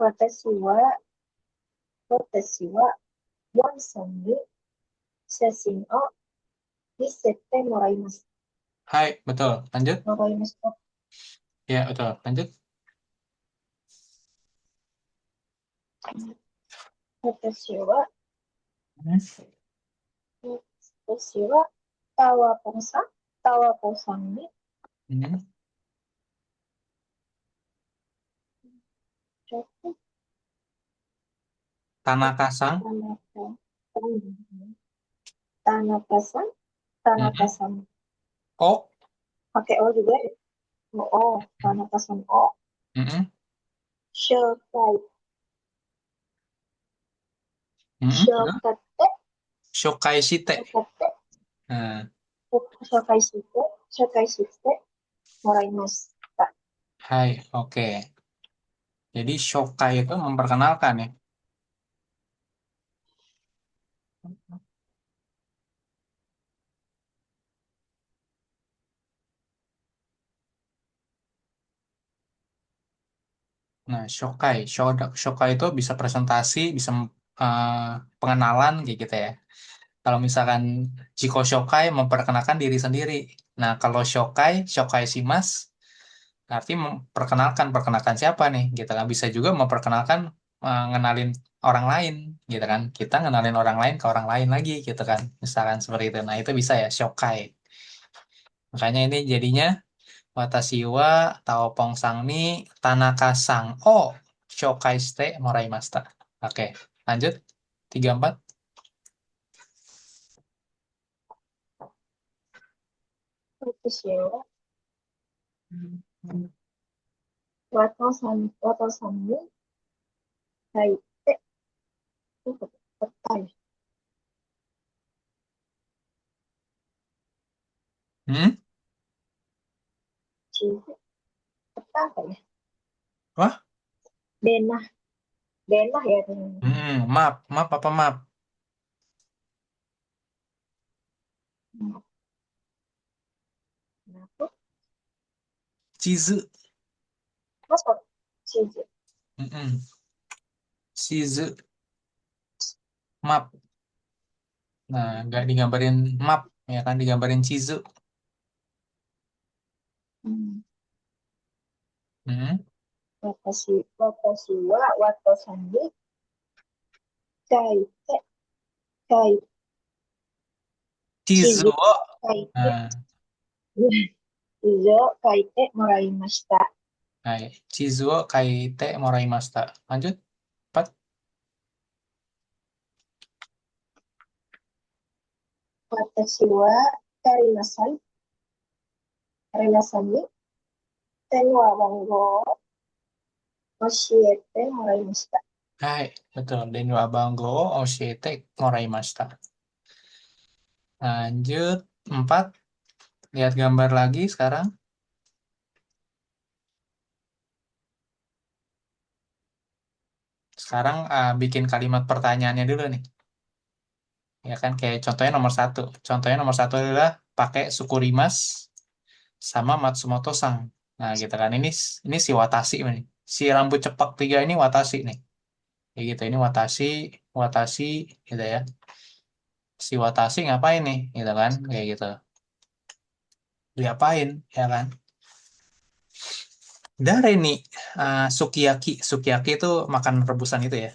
私はワンさんに写真を見せてもらいます。Hai, betul. Lanjut. もらいました。Ya, betul. Lanjut. 私は、Hmm. 私は、タワポンさんに、Hmm. ちょっと、Tanaka-sang. 田中さん、Hmm. 田中さん、Oh. pakai O juga ya? Oh, 田中さんを Hmm. 紹介、Hmm. 紹 Betul. 介、Shokai shite. 紹介、Nah, 紹介してもらいました。hai. Oke. Jadi shokai itu memperkenalkan ya. Nah, shokai. Shokai itu bisa presentasi, bisa eh, pengenalan kayak gitu ya. Kalau misalkan Jiko Shokai memperkenalkan diri sendiri. Nah, kalau Shokai, Shokai Shimas, berarti perkenalkan siapa nih, gitu kan. Bisa juga memperkenalkan, ngenalin orang lain, gitu kan. Kita ngenalin orang lain ke orang lain lagi, gitu kan. Misalkan seperti itu. Nah, itu bisa ya, Shokai. Makanya ini jadinya Watashi wa Taopong Sang ni Tanaka Sang o Shokai shite moraimashita. Oke, lanjut. 34. 私は、ワトさんに書いて、答え、Hmm? 地図、apa ya? Wah? Denah, denah ya. Map apa map? Kenapa? Chizu. Masa cizu? Mm-mm. Shizu, map. Nah, nggak digambarin map, ya kan digambarin Chizu. Hmm. Mm. Watashi wa kaite, Chizu. 地図を書いて、Nah, 地図を書いてもらいました。hai. Chizu wo kaite moraimashita. Lanjut. 4. 私はカリナさんに教えてもらいました。Hai, betul. Denwa Bango Oshiete moraimashita. Lanjut. 4. Lihat gambar lagi sekarang. Sekarang bikin kalimat pertanyaannya dulu nih. Ya kan, kayak contohnya nomor satu. Contohnya nomor satu adalah pakai sukurimas sama Matsumoto-san. Nah, gitu kan. Ini si Watashi nih. Si rambut cepak tiga ini Watashi nih. Kayak gitu. Ini Watashi, Watashi, gitu ya. Si Watashi ngapain nih, gitu kan? Kayak gitu. Diapain, ya kan? Dari nih, sukiyaki. Sukiyaki itu makan rebusan itu ya.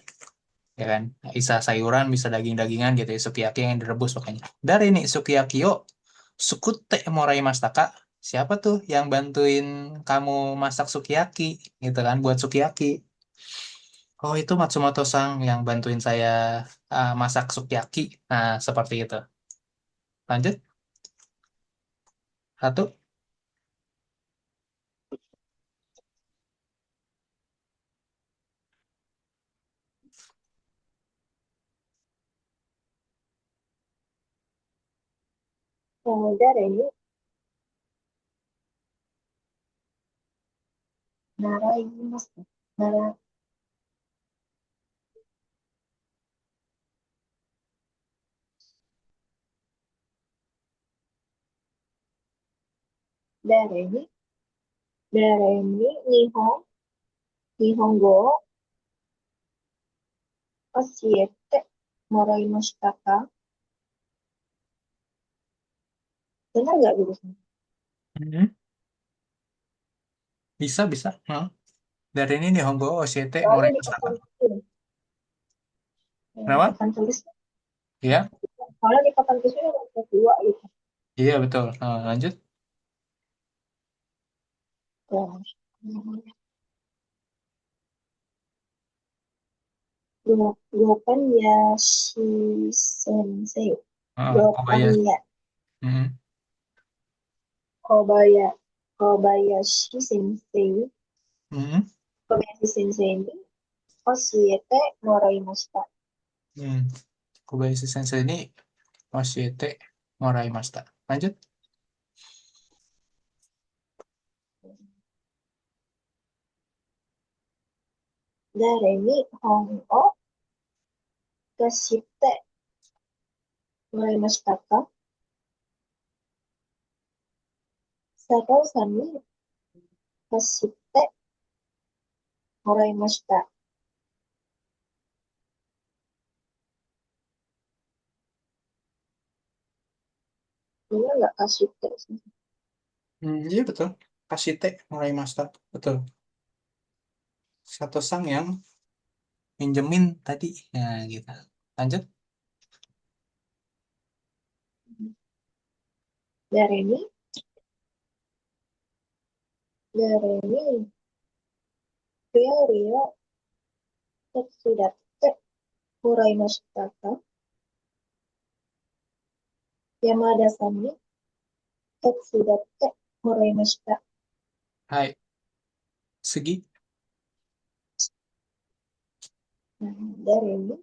Ya kan? Bisa sayuran, bisa daging-dagingan gitu ya. Sukiyaki yang direbus pokoknya. Dari nih, sukiyaki yo. Sukute morai mastaka. Siapa tuh yang bantuin kamu masak sukiyaki, gitu kan, buat sukiyaki? Oh, itu Matsumoto-sang yang bantuin saya masak sukiyaki. Nah, seperti itu. Lanjut. 1. 誰に習います。誰に、誰に日本語を教えてもらいましたか？ Benar nggak lurusnya? Hmm. Bisa. Hah? Dari ini Nihongo Oshite Soalnya di Morimashita. papan tulis, di Kenapa? papan tulis, Iya, soalnya di papan tulisnya ada dua gitu. iya betul. Nah, lanjut. Ya. Jawaban ya si sensei. Kobayashi. Jawabannya Hmm. Kobaya, Kobayashi sensei. Hmm. Kobayashi sensei ini Oshiete moraimashita. Hmm. Kobayashi Sensei ini Oshite Moraimashita. Lanjut. Dare ni hon o kashite moraimashita ka? Sato-san ni kashite moraimashita. Benar nggak kashite? Iya betul. Kashite Moraimashita. Betul. Satu sang yang minjemin tadi. Ya gitu. Lanjut. Dare ni Rio Tetsudatte moraimashita ka? Yamada-san ni Tetsudatte moraimashita. Hai. Segi. Dare ni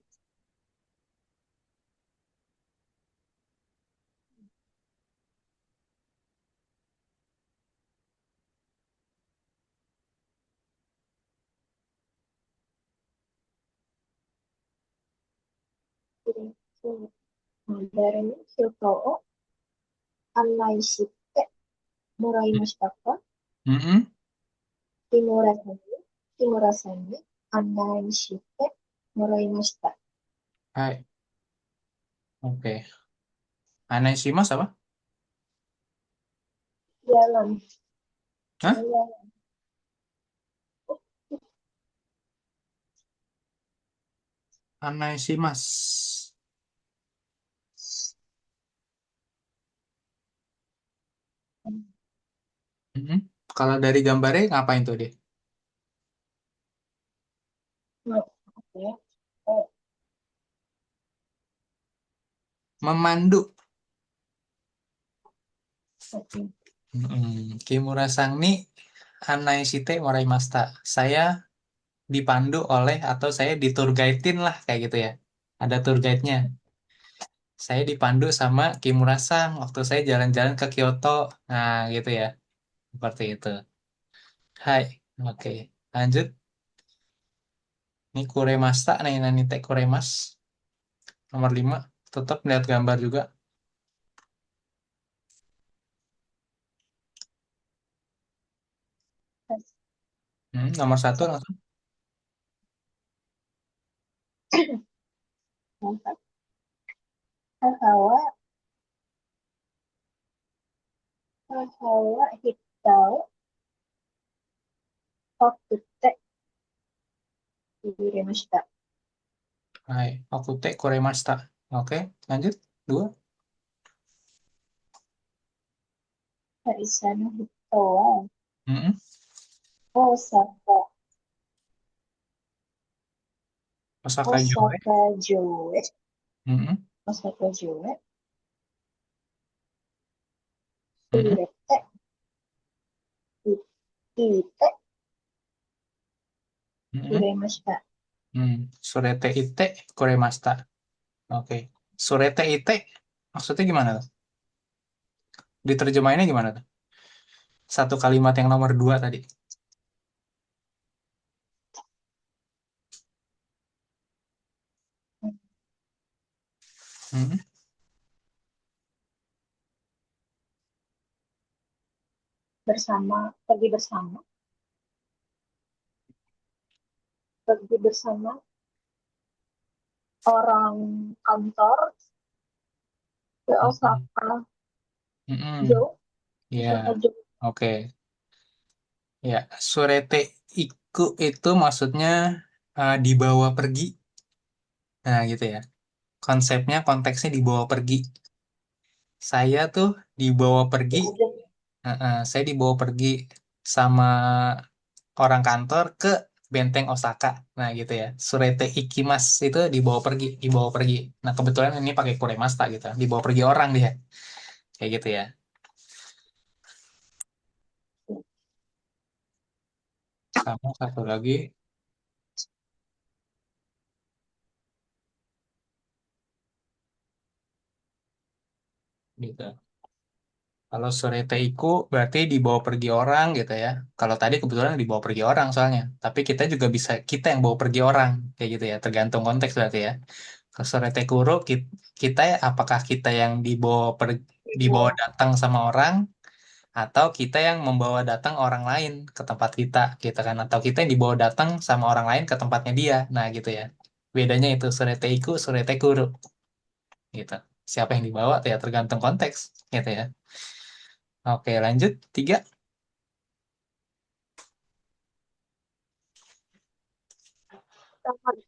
Dare ni Kyoto o annai shite moraimashita ka? Mm-mm. Kimura-san ni annai shite moraimashita. Hai. Oke. Anesimas apa? Jalan, Hah? jalan. Anesimas. Mm-mm. Kalau dari gambarnya ngapain tuh dia? Nah, oke. Oh, Memandu. oke. Kimura-sang ni anai shite moraimashita. Saya dipandu oleh atau saya ditur guide-in lah kayak gitu ya. Ada tour guide-nya. Saya dipandu sama Kimura-sang waktu saya jalan-jalan ke Kyoto. Nah, gitu ya. Seperti itu. Hai. Oke. Lanjut. Ini kuremasta nih nani te kuremas. Nomor 5. Tetap lihat gambar juga. Nomor 1 langsung. Mantap. Hahawa, hahawa hitau okute yuremashita. Hai. Aku te kuremasta. Oke. Lanjut. 2. Haisa no hito wa Mm-mm. Osaka, Osaka Joe. Osaka Joe, Mm-mm. Osaka Joe, Mm-mm. surete, ite, Mm-mm. yuremashita. Surete ite kuremasta. Oke. Surete ite maksudnya gimana tuh? Diterjemahinnya gimana tuh? Satu kalimat yang nomor 2 tadi. Mm-mm. pergi bersama orang kantor ke Mm-mm. Osaka. Mm-mm. Jauh, Ya, jauh. oke. Ya, surete iku itu maksudnya dibawa pergi. Nah, gitu ya. Konsepnya, konteksnya dibawa pergi. Saya tuh dibawa pergi, saya dibawa pergi sama orang kantor ke Benteng Osaka. Nah, gitu ya. Surete ikimas itu dibawa pergi, dibawa pergi. Nah, kebetulan ini pakai kuremasta gitu. Dibawa pergi orang dia. Kayak gitu ya. Sama satu lagi. Gitu. Kalau surete iku berarti dibawa pergi orang gitu ya. Kalau tadi kebetulan dibawa pergi orang soalnya. Tapi kita juga bisa, kita yang bawa pergi orang. Kayak gitu ya. Tergantung konteks berarti ya. Kalau surete kuro, kita apakah kita yang dibawa datang sama orang, atau kita yang membawa datang orang lain ke tempat kita gitu kan, atau kita yang dibawa datang sama orang lain ke tempatnya dia. Nah gitu ya, bedanya itu surete iku, surete kuru gitu. Siapa yang dibawa tuh ya tergantung konteks gitu ya. Oke, lanjut. Tiga.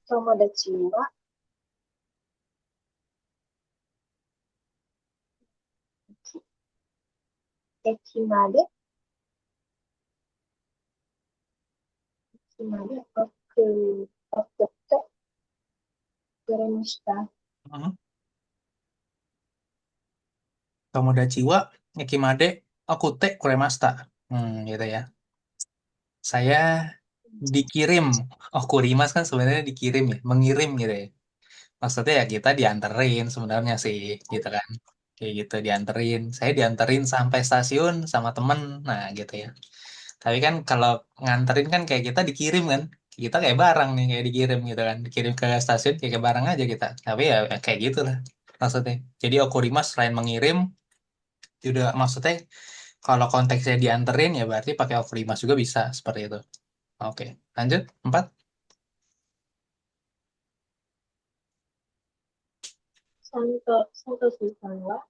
Tomodachi wa駅まで送ってくれました。Mhm. Tomodachi wa ekimade okute kuremashita. Gitu ya. Saya dikirim. Oh, kurimas kan sebenarnya dikirim ya, mengirim gitu ya. Maksudnya ya kita dianterin sebenarnya sih, gitu kan. Kayak gitu dianterin. Saya dianterin sampai stasiun sama temen. Nah, gitu ya. Tapi kan kalau nganterin kan kayak kita dikirim kan. Kita kayak barang nih, kayak dikirim gitu kan. Dikirim ke stasiun kayak barang aja kita. Tapi ya kayak gitu lah maksudnya. Jadi okurimas selain mengirim, juga maksudnya kalau konteksnya dianterin ya berarti pakai okurimas juga bisa seperti itu. Oke, lanjut. Empat. サントスさんは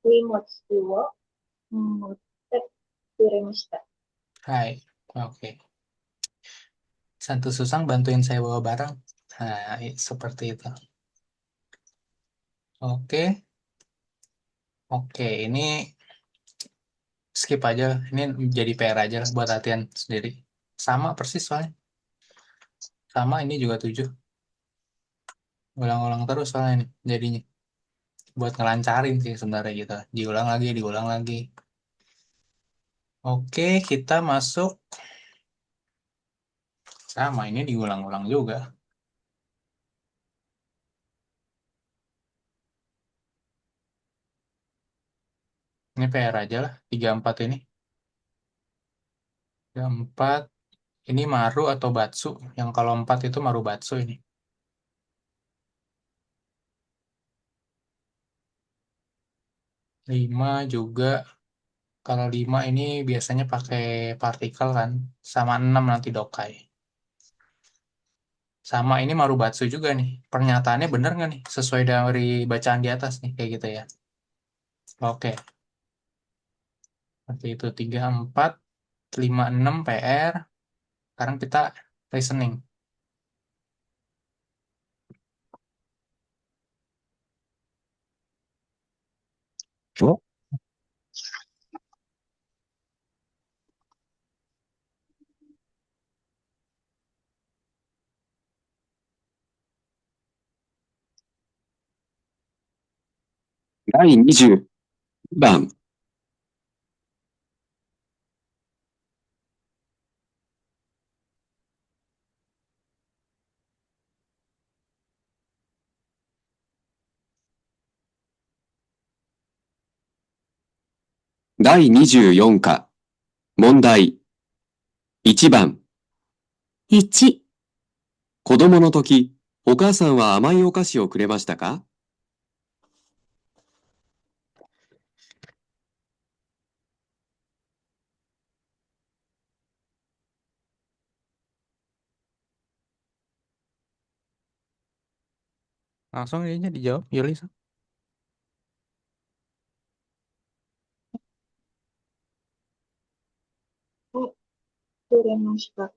荷物を持ってくれました。Hai. Oke. Santu Susang bantuin saya bawa barang. Nah, seperti itu. Oke. Oke, ini skip aja. Ini jadi PR aja lah buat latihan sendiri. Sama persis soalnya. Sama ini juga 7. Ulang-ulang terus soalnya ini jadinya. Buat ngelancarin sih sebenarnya gitu. Diulang lagi, diulang lagi. Oke, kita masuk. Sama, ini diulang-ulang juga. Ini PR aja lah, 34 ini. 34, ini Maru atau Batsu. Yang kalau 4 itu Maru Batsu ini. 5 juga, kalau 5 ini biasanya pakai partikel kan. Sama 6 nanti Dokai. Sama ini Marubatsu juga nih. Pernyataannya bener nggak nih? Sesuai dari bacaan di atas nih, kayak gitu ya. Oke, seperti itu. 3, 4, 5, 6 PR. Sekarang kita listening. Oh. 第22番、第24課、問題。1番、1、子供の時、お母さんは甘いお菓子をくれましたか？ Langsung aja dijawab, Yuli. Oh, kuremashita.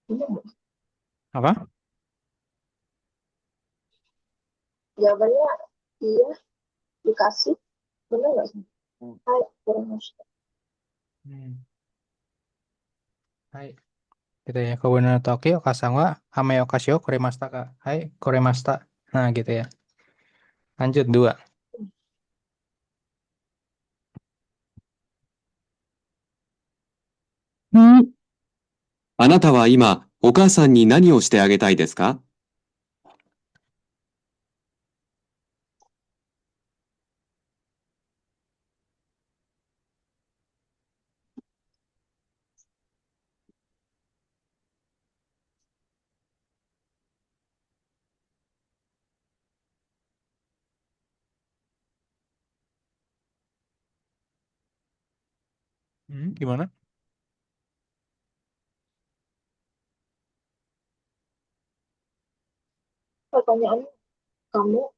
Benar nggak? Apa? Jawabannya iya, dikasih. Benar nggak sih? Hmm. Hai, kuremashita. Hmm. Hai. Gitu ya. Kowe no Tokyo kasang wa ame okasio koremasta ka. Hai, koremasta. Nah, gitu ya. Lanjut dua. あなたは今、お母さんに何をしてあげたいですか？Gimana? Pertanyaan kamu,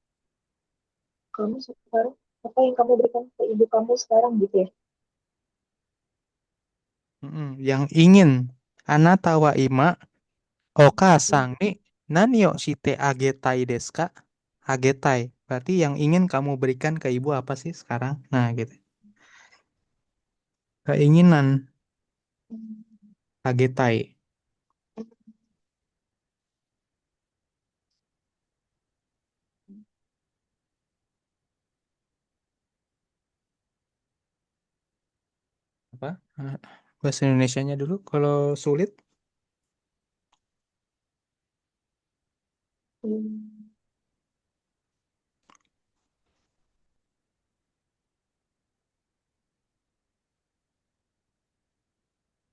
kamu sekarang apa yang kamu berikan ke ibu kamu sekarang gitu ya? Yang ingin anata wa ima okasang ni nani yo shite agetai desu ka? Agetai. Berarti yang ingin kamu berikan ke ibu apa sih sekarang? Nah, gitu. Keinginan agetai. Apa? Bahasa Indonesianya dulu. Kalau sulit, Hmm,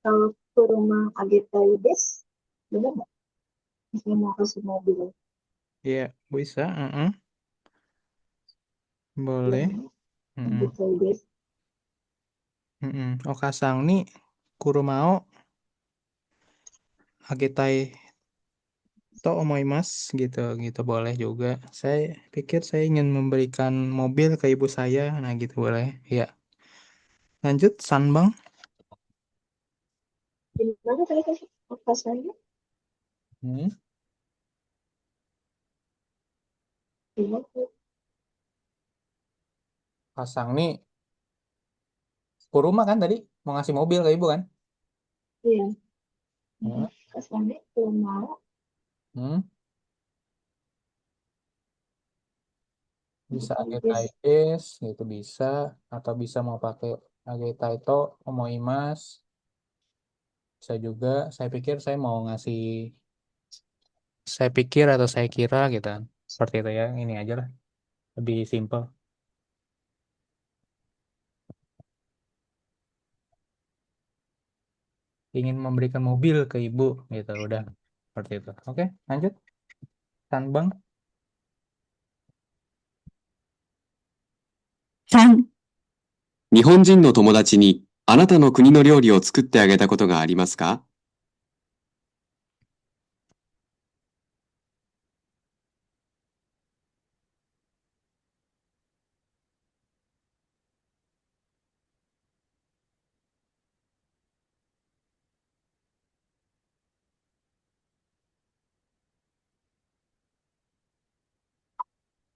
kalau ke rumah Agetai des, benar nggak? Saya mau kasih mobil ya bisa. Boleh. yang Mm-mm. Agetai des. Okasang ni kurumao agetai to omoimasu gitu gitu boleh juga. Saya pikir saya ingin memberikan mobil ke ibu saya. Nah, gitu boleh. Ya. Lanjut, Sanbang. Gimana tadi kasih pasannya? Hmm. Gimana? Pasang nih Kuruma kan tadi mau ngasih mobil ke ibu kan? Iya, Hmm. pasannya kalau mau Hmm. Bisa Agetai des. Agetai des gitu bisa atau bisa mau pakai Agetai to omoimasu bisa juga. Saya pikir atau saya kira gitu kan. Seperti itu ya. Ini aja lah. Lebih simpel. Ingin memberikan mobil ke ibu gitu udah seperti itu. Oke, lanjut. Tanbang. 3、日本人の友達にあなたの国の料理を作ってあげたことがありますか？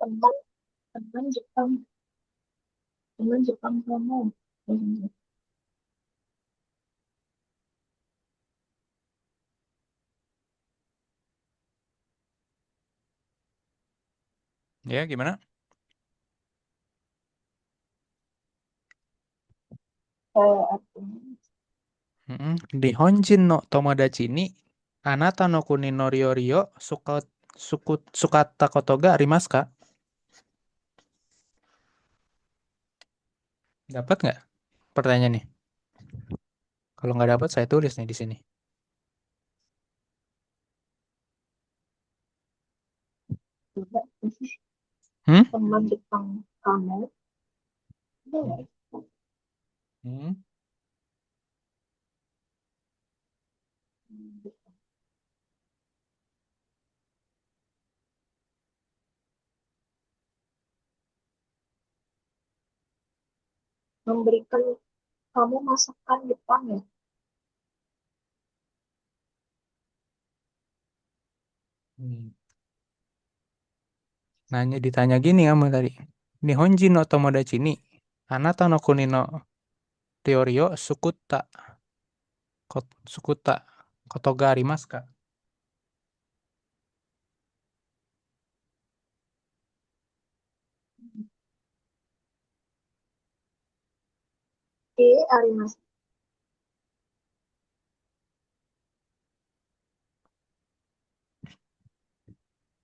Teman, teman Jepang, teman Jepang kamu. Ya, gimana? Artinya, Nihonjin no tomodachi ni anata no kuni no ryo sukata koto ga arimasu ka? Dapat nggak pertanyaan nih? Kalau nggak dapat saya tulis nih di sini. juga Hmm? teman Jepang kamu. Benar. Hmm. memberikan kamu masakan Jepang ya? Hmm. Ditanya gini kamu tadi. Nihonjin no tomodachi ni anata no kuni no ryori o sukutta koto ga arimasu ka? Arimasu.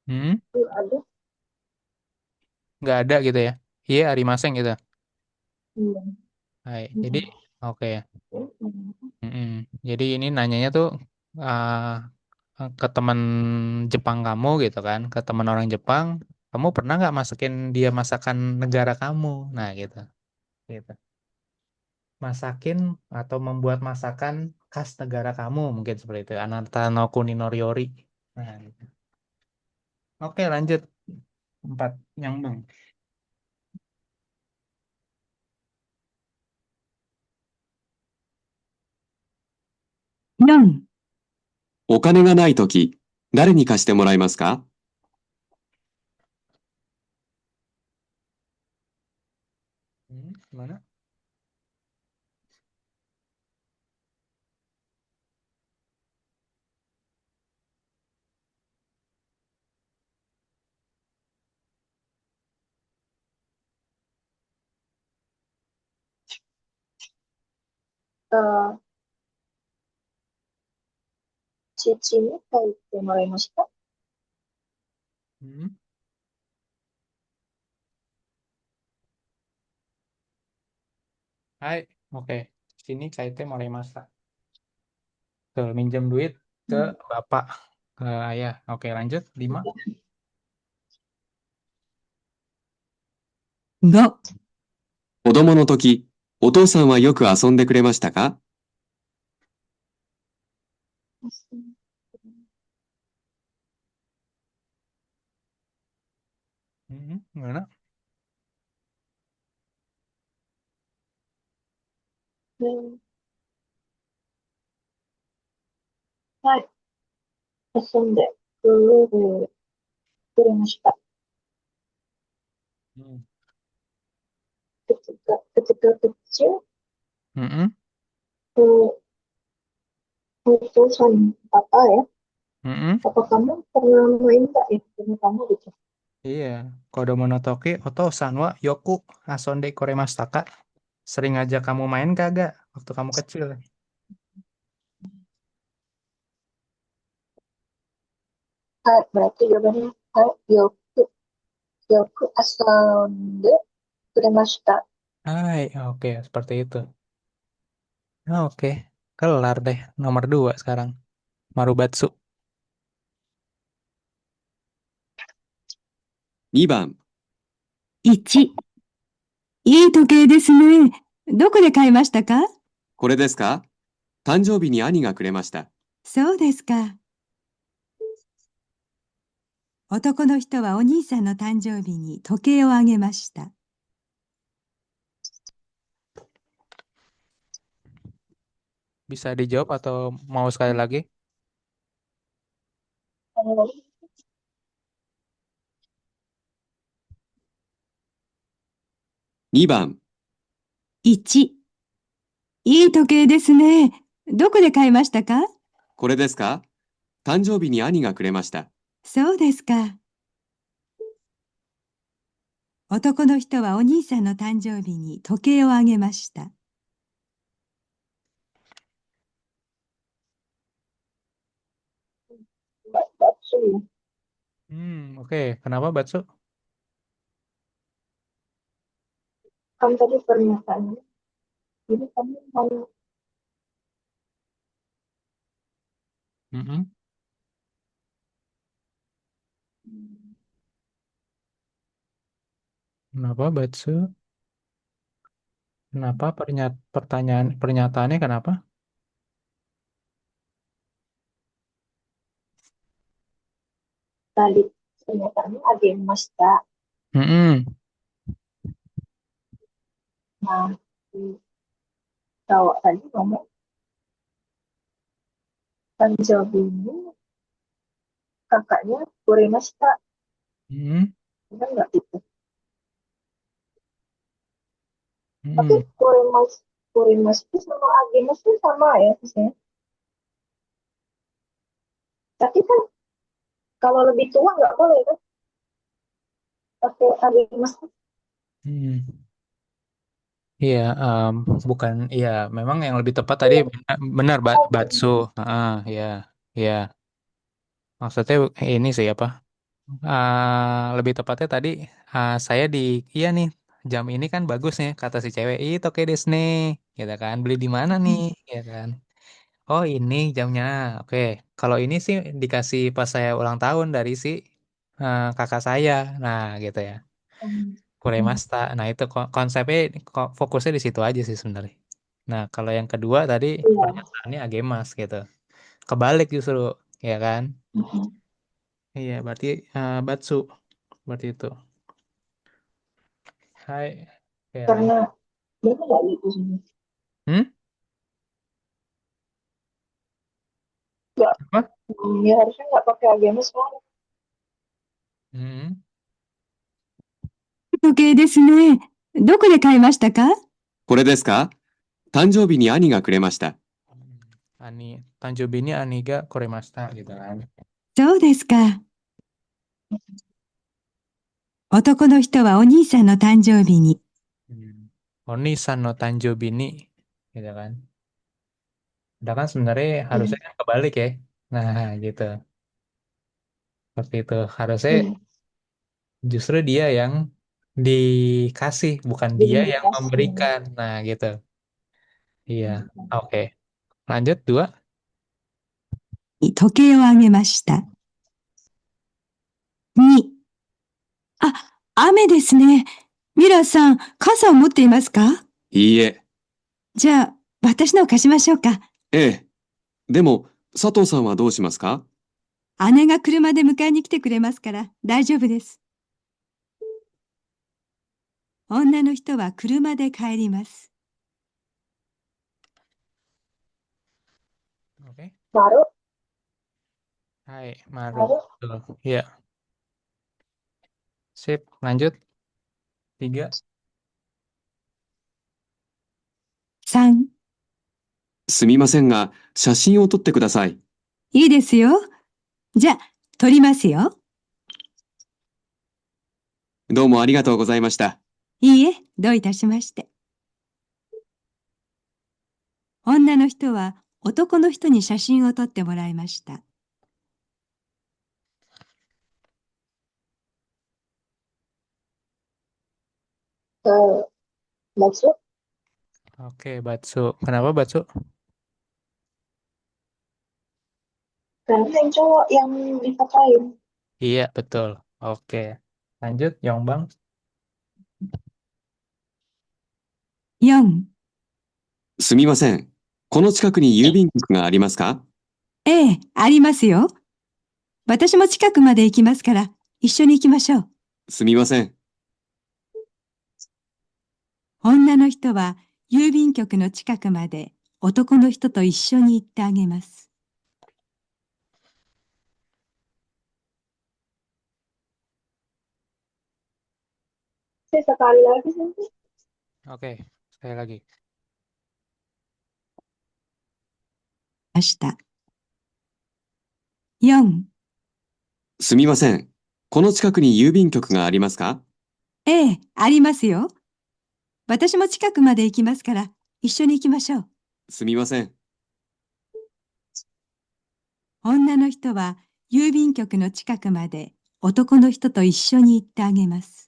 Hmm? Ada. Nggak ada gitu ya? Iya, arimaseng gitu. Hmm. Hai, jadi Hmm. oke. Hmm. Mm-mm. Jadi ini nanyanya tuh ke teman Jepang kamu gitu kan, ke teman orang Jepang, kamu pernah nggak masakin dia masakan negara kamu? Nah gitu, gitu. Masakin atau membuat masakan khas negara kamu mungkin seperti itu. Anata no kuni no ryori. Nah, gitu. Oke, lanjut. 4 nyambung. 4、お金がないとき、誰に貸してもらえますか？ Gimana? Eh, Cici ni kaite moraimashita? Hmm. Hai, oke. Sini kaite morimasa. Tuh, minjem duit ke Hmm. bapak, ke ayah. Oke, lanjut. 5. 5、子供の時、お父さんはよく遊んでくれましたか？ Gimana? Hmm. Hai, 遊んでくれました。Hmm. Ketika kecil, Mm-mm. eh, utusan apa ya? Mm-mm. Apa kamu pernah main nggak ya dengan kamu gitu? Iya, Kodo Monotoki Oto-san wa yoku asonde koremashita ka? Sering ngajak kamu main kagak waktu kamu kecil? Hai, berarti jawabannya hai, yoku, yoku asonde kuremashita. Hai, oke, seperti itu. Oke, kelar deh. Nomor 2 sekarang. Marubatsu. 2番、1、いい時計ですね。どこで買いましたか？これですか？誕生日に兄がくれました。そうですか。男の人はお兄さんの誕生日に時計をあげました。Bisa dijawab atau mau sekali lagi? Eh, 2番、1、いい時計ですね。どこで買いましたか？これですか？誕生日に兄がくれました。そうですか。男の人はお兄さんの誕生日に時計をあげました。bakso ya. Oke. Kenapa Batsu? Kan tadi pernyataannya, jadi kamu mau Mm-mm. Kenapa Batsu? Kenapa pernyataannya kenapa? tadi pernyataannya ada yang masta. Mm-mm. Nah, cowok tadi ngomong Tanjobini kakaknya Kurimashita, Hmm. benar nggak itu? Tapi Hmm. Kurimas itu sama Agemas itu sama ya maksudnya. Tapi kan kalau lebih tua nggak boleh kan pakai Agemas. Hmm. Iya, bukan, iya, memang yang lebih tepat tadi benar, Batsu. Ya, ya. Maksudnya ini sih apa? Lebih tepatnya tadi saya iya nih, jam ini kan bagus nih kata si cewek. Itu oke Disney, gitu kan? Beli di mana nih, ya kan? Oh ini jamnya, oke. Kalau ini sih dikasih pas saya ulang tahun dari si kakak saya, nah gitu ya. Kuremasta. Nah itu konsepnya fokusnya di situ aja sih sebenarnya. Nah kalau yang kedua tadi Iya. pernyataannya agemas gitu. Kebalik justru, ya kan? Mhm. Iya, berarti Batsu, berarti itu. Hai, Kelly. Karena dia nggak gitu sih. Hmm? Nggak, Apa? ya harusnya nggak pakai Agemas kan. Hmm. 時計ですね。どこで買いましたか？これですか？誕生日に兄がくれました。Tanjobini Aniga Kuremasta gitu kan. そうですか。男の人はお兄さんの誕生日に。Onisan no Tanjobini gitu kan. Sedangkan sebenarnya harusnya kan kebalik ya. Nah, gitu. Seperti itu. Harusnya justru dia yang dikasih, bukan dia yang Dikasih. memberikan. Nah, gitu. Iya. Oke. Lanjut dua. 時計をあげました。2、あ、雨ですね。ミラーさん、傘を持っていますか？いいえ。じゃあ、私のを貸しましょうか。ええ。でも、佐藤さんはどうしますか？姉が車で迎えに来てくれますから大丈夫です。女の人は車で帰ります。Oke. Baru, Hai, Maru. baru Betul. Iya. Sip. Lanjut. Tiga. 3、すみませんが、写真を撮ってください。いいですよ。じゃあ、撮りますよ。どうもありがとうございました。いいえ、どういたしまして。女の人は男の人に写真を撮ってもらいました。ke Batsu. Oke, Batsu. Kenapa Batsu? Karena yang cowok yang dikatain. Iya, betul. Oke. Lanjut, Yongbang. 4、すみません。この近くに郵便局がありますか？ええ、ありますよ。私も近くまで行きますから、一緒に行きましょう。すみません。女の人は郵便局の近くまで男の人と一緒に行ってあげます。Sekali lagi sih. Oke, sekali lagi. ました。4、すみません。この近くに郵便局がありますか？ええ、ありますよ。私も近くまで行きますから、一緒に行きましょう。すみません。女の人は郵便局の近くまで男の人と一緒に行ってあげます。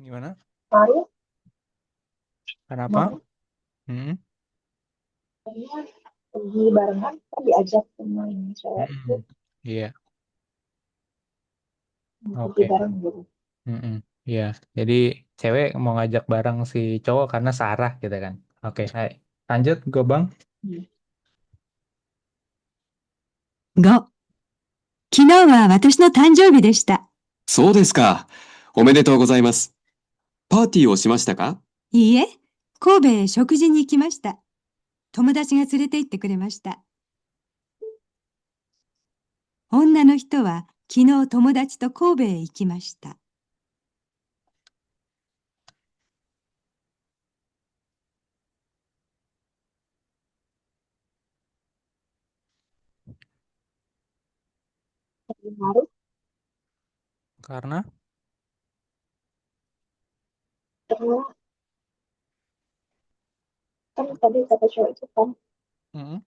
Gimana? Baru, Kenapa? mau Hmm. kayaknya pergi barengan, kan diajak sama yang cewek itu Iya, pergi oke. bareng gitu. Iya, jadi cewek mau ngajak bareng si cowok karena searah gitu kan. Oke, hai. Lanjut, gue bang. 5、昨日は私の誕生日でした。そうですか。おめでとうございます。パーティーをしましたか？いいえ、神戸へ食事に行きました。友達が連れて行ってくれました。女の人は昨日友達と神戸へ行きました。Menarik Karena? karena kan tadi kata cowok itu kan Mm-mm.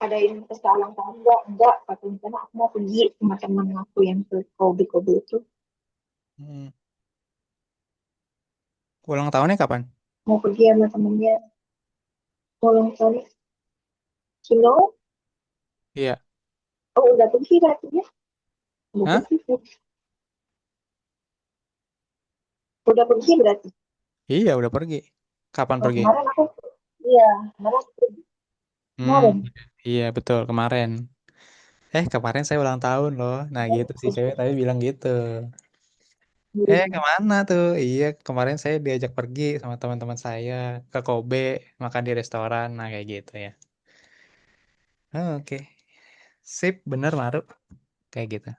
ada investasi ulang tahun enggak kata misalnya aku mau pergi sama teman aku yang ke Kobe Kobe itu Mm. Ulang tahunnya kapan? mau pergi sama temennya ulang tahun Kino Iya. oh udah pergi berarti ya udah Hah? pergi udah pergi berarti Iya, udah pergi. Kapan oh, pergi? kemarin aku iya kemarin aku pergi. Hmm, Kemarin iya betul kemarin. Kemarin saya ulang tahun loh. Nah gitu si cewek tadi bilang gitu. iya. Kemana tuh? Iya, kemarin saya diajak pergi sama teman-teman saya ke Kobe, makan di restoran. Nah kayak gitu ya. Oke, sip, bener Maru. Kayak gitu.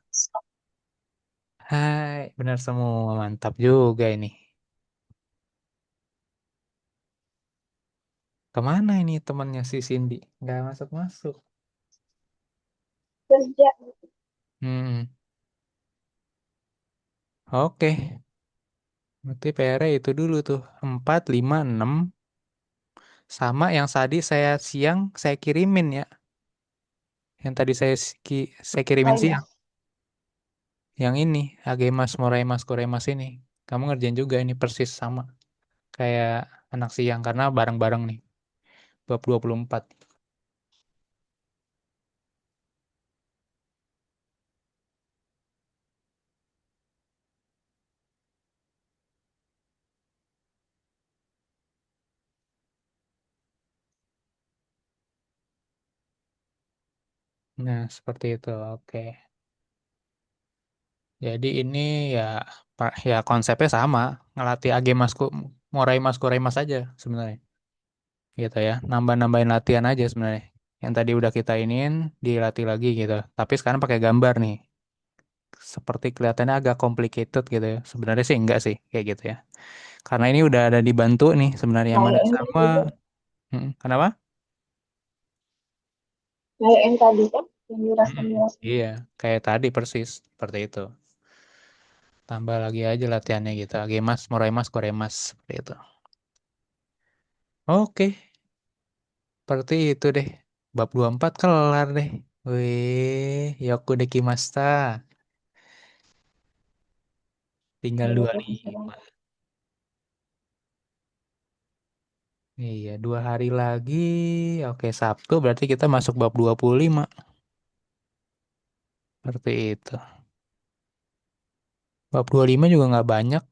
Hai, benar semua. Mantap juga ini. Kemana ini temannya si Cindy? Nggak masuk-masuk. Kerja Hmm, oke. Berarti PR itu dulu tuh. 4, 5, 6. Sama yang tadi saya kirimin ya. Yang tadi saya kirimin oh ya siang. Yang ini, Agemas Moraimas Koremas ini. Kamu ngerjain juga ini persis sama. Kayak anak siang karena bareng-bareng nih. Bab 24. Nah, seperti itu. Oke. Jadi ini ya ya konsepnya sama, ngelatih Moraimas Koremas aja sebenarnya. Gitu ya. Nambah-nambahin latihan aja sebenarnya. Yang tadi udah kita iniin dilatih lagi gitu. Tapi sekarang pakai gambar nih. Seperti kelihatannya agak complicated gitu ya. Sebenarnya sih enggak sih kayak gitu ya. Karena ini udah ada dibantu nih sebenarnya kayak mana yang sama. tadi Kenapa? kayak yang tadi kan yang Mm, dirasa iya, kayak tadi persis seperti itu. Tambah lagi aja latihannya gitu. Agemas, Moraimas, Koremas seperti itu. Oke, seperti itu deh. Bab 24 kelar deh. Wih, Yoku Dekimasta. Tinggal ya dua udah misalnya lima. Iya, 2 hari lagi. Oke, Sabtu berarti kita masuk bab 25. Seperti itu. Bab 25 juga nggak banyak.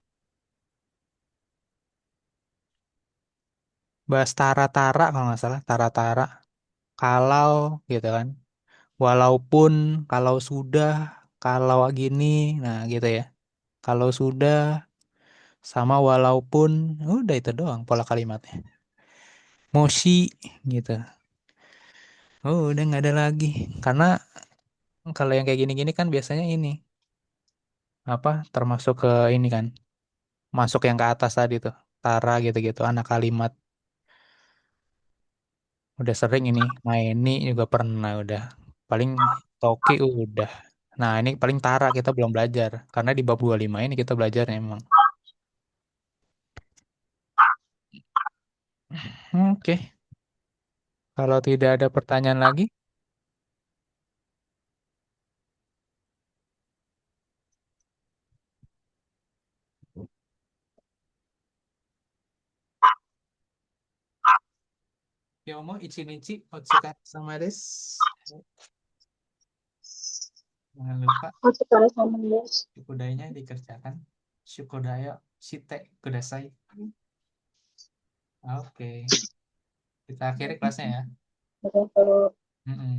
Bahas tara-tara kalau nggak salah. Tara-tara. Kalau gitu kan. Walaupun, kalau sudah, kalau gini. Nah gitu ya. Kalau sudah, sama walaupun. Udah itu doang pola kalimatnya. Moshi gitu. Oh, udah nggak ada lagi. Karena kalau yang kayak gini-gini kan biasanya ini. Apa, termasuk ke ini kan. Masuk yang ke atas tadi tuh. Tara gitu-gitu. Anak kalimat. Udah sering ini. Maini juga pernah udah. Paling Toki udah. Nah ini paling Tara kita belum belajar. Karena di bab 25 ini kita belajarnya emang. Oke. Kalau tidak ada pertanyaan lagi. Yomo ichinichi otsukare sama desu. Jangan lupa aku sekarang sama dia kudanya dikerjakan. Shukodaya shite kudasai. Oke. Kita akhiri kelasnya ya. Arigatou. Mm-mm.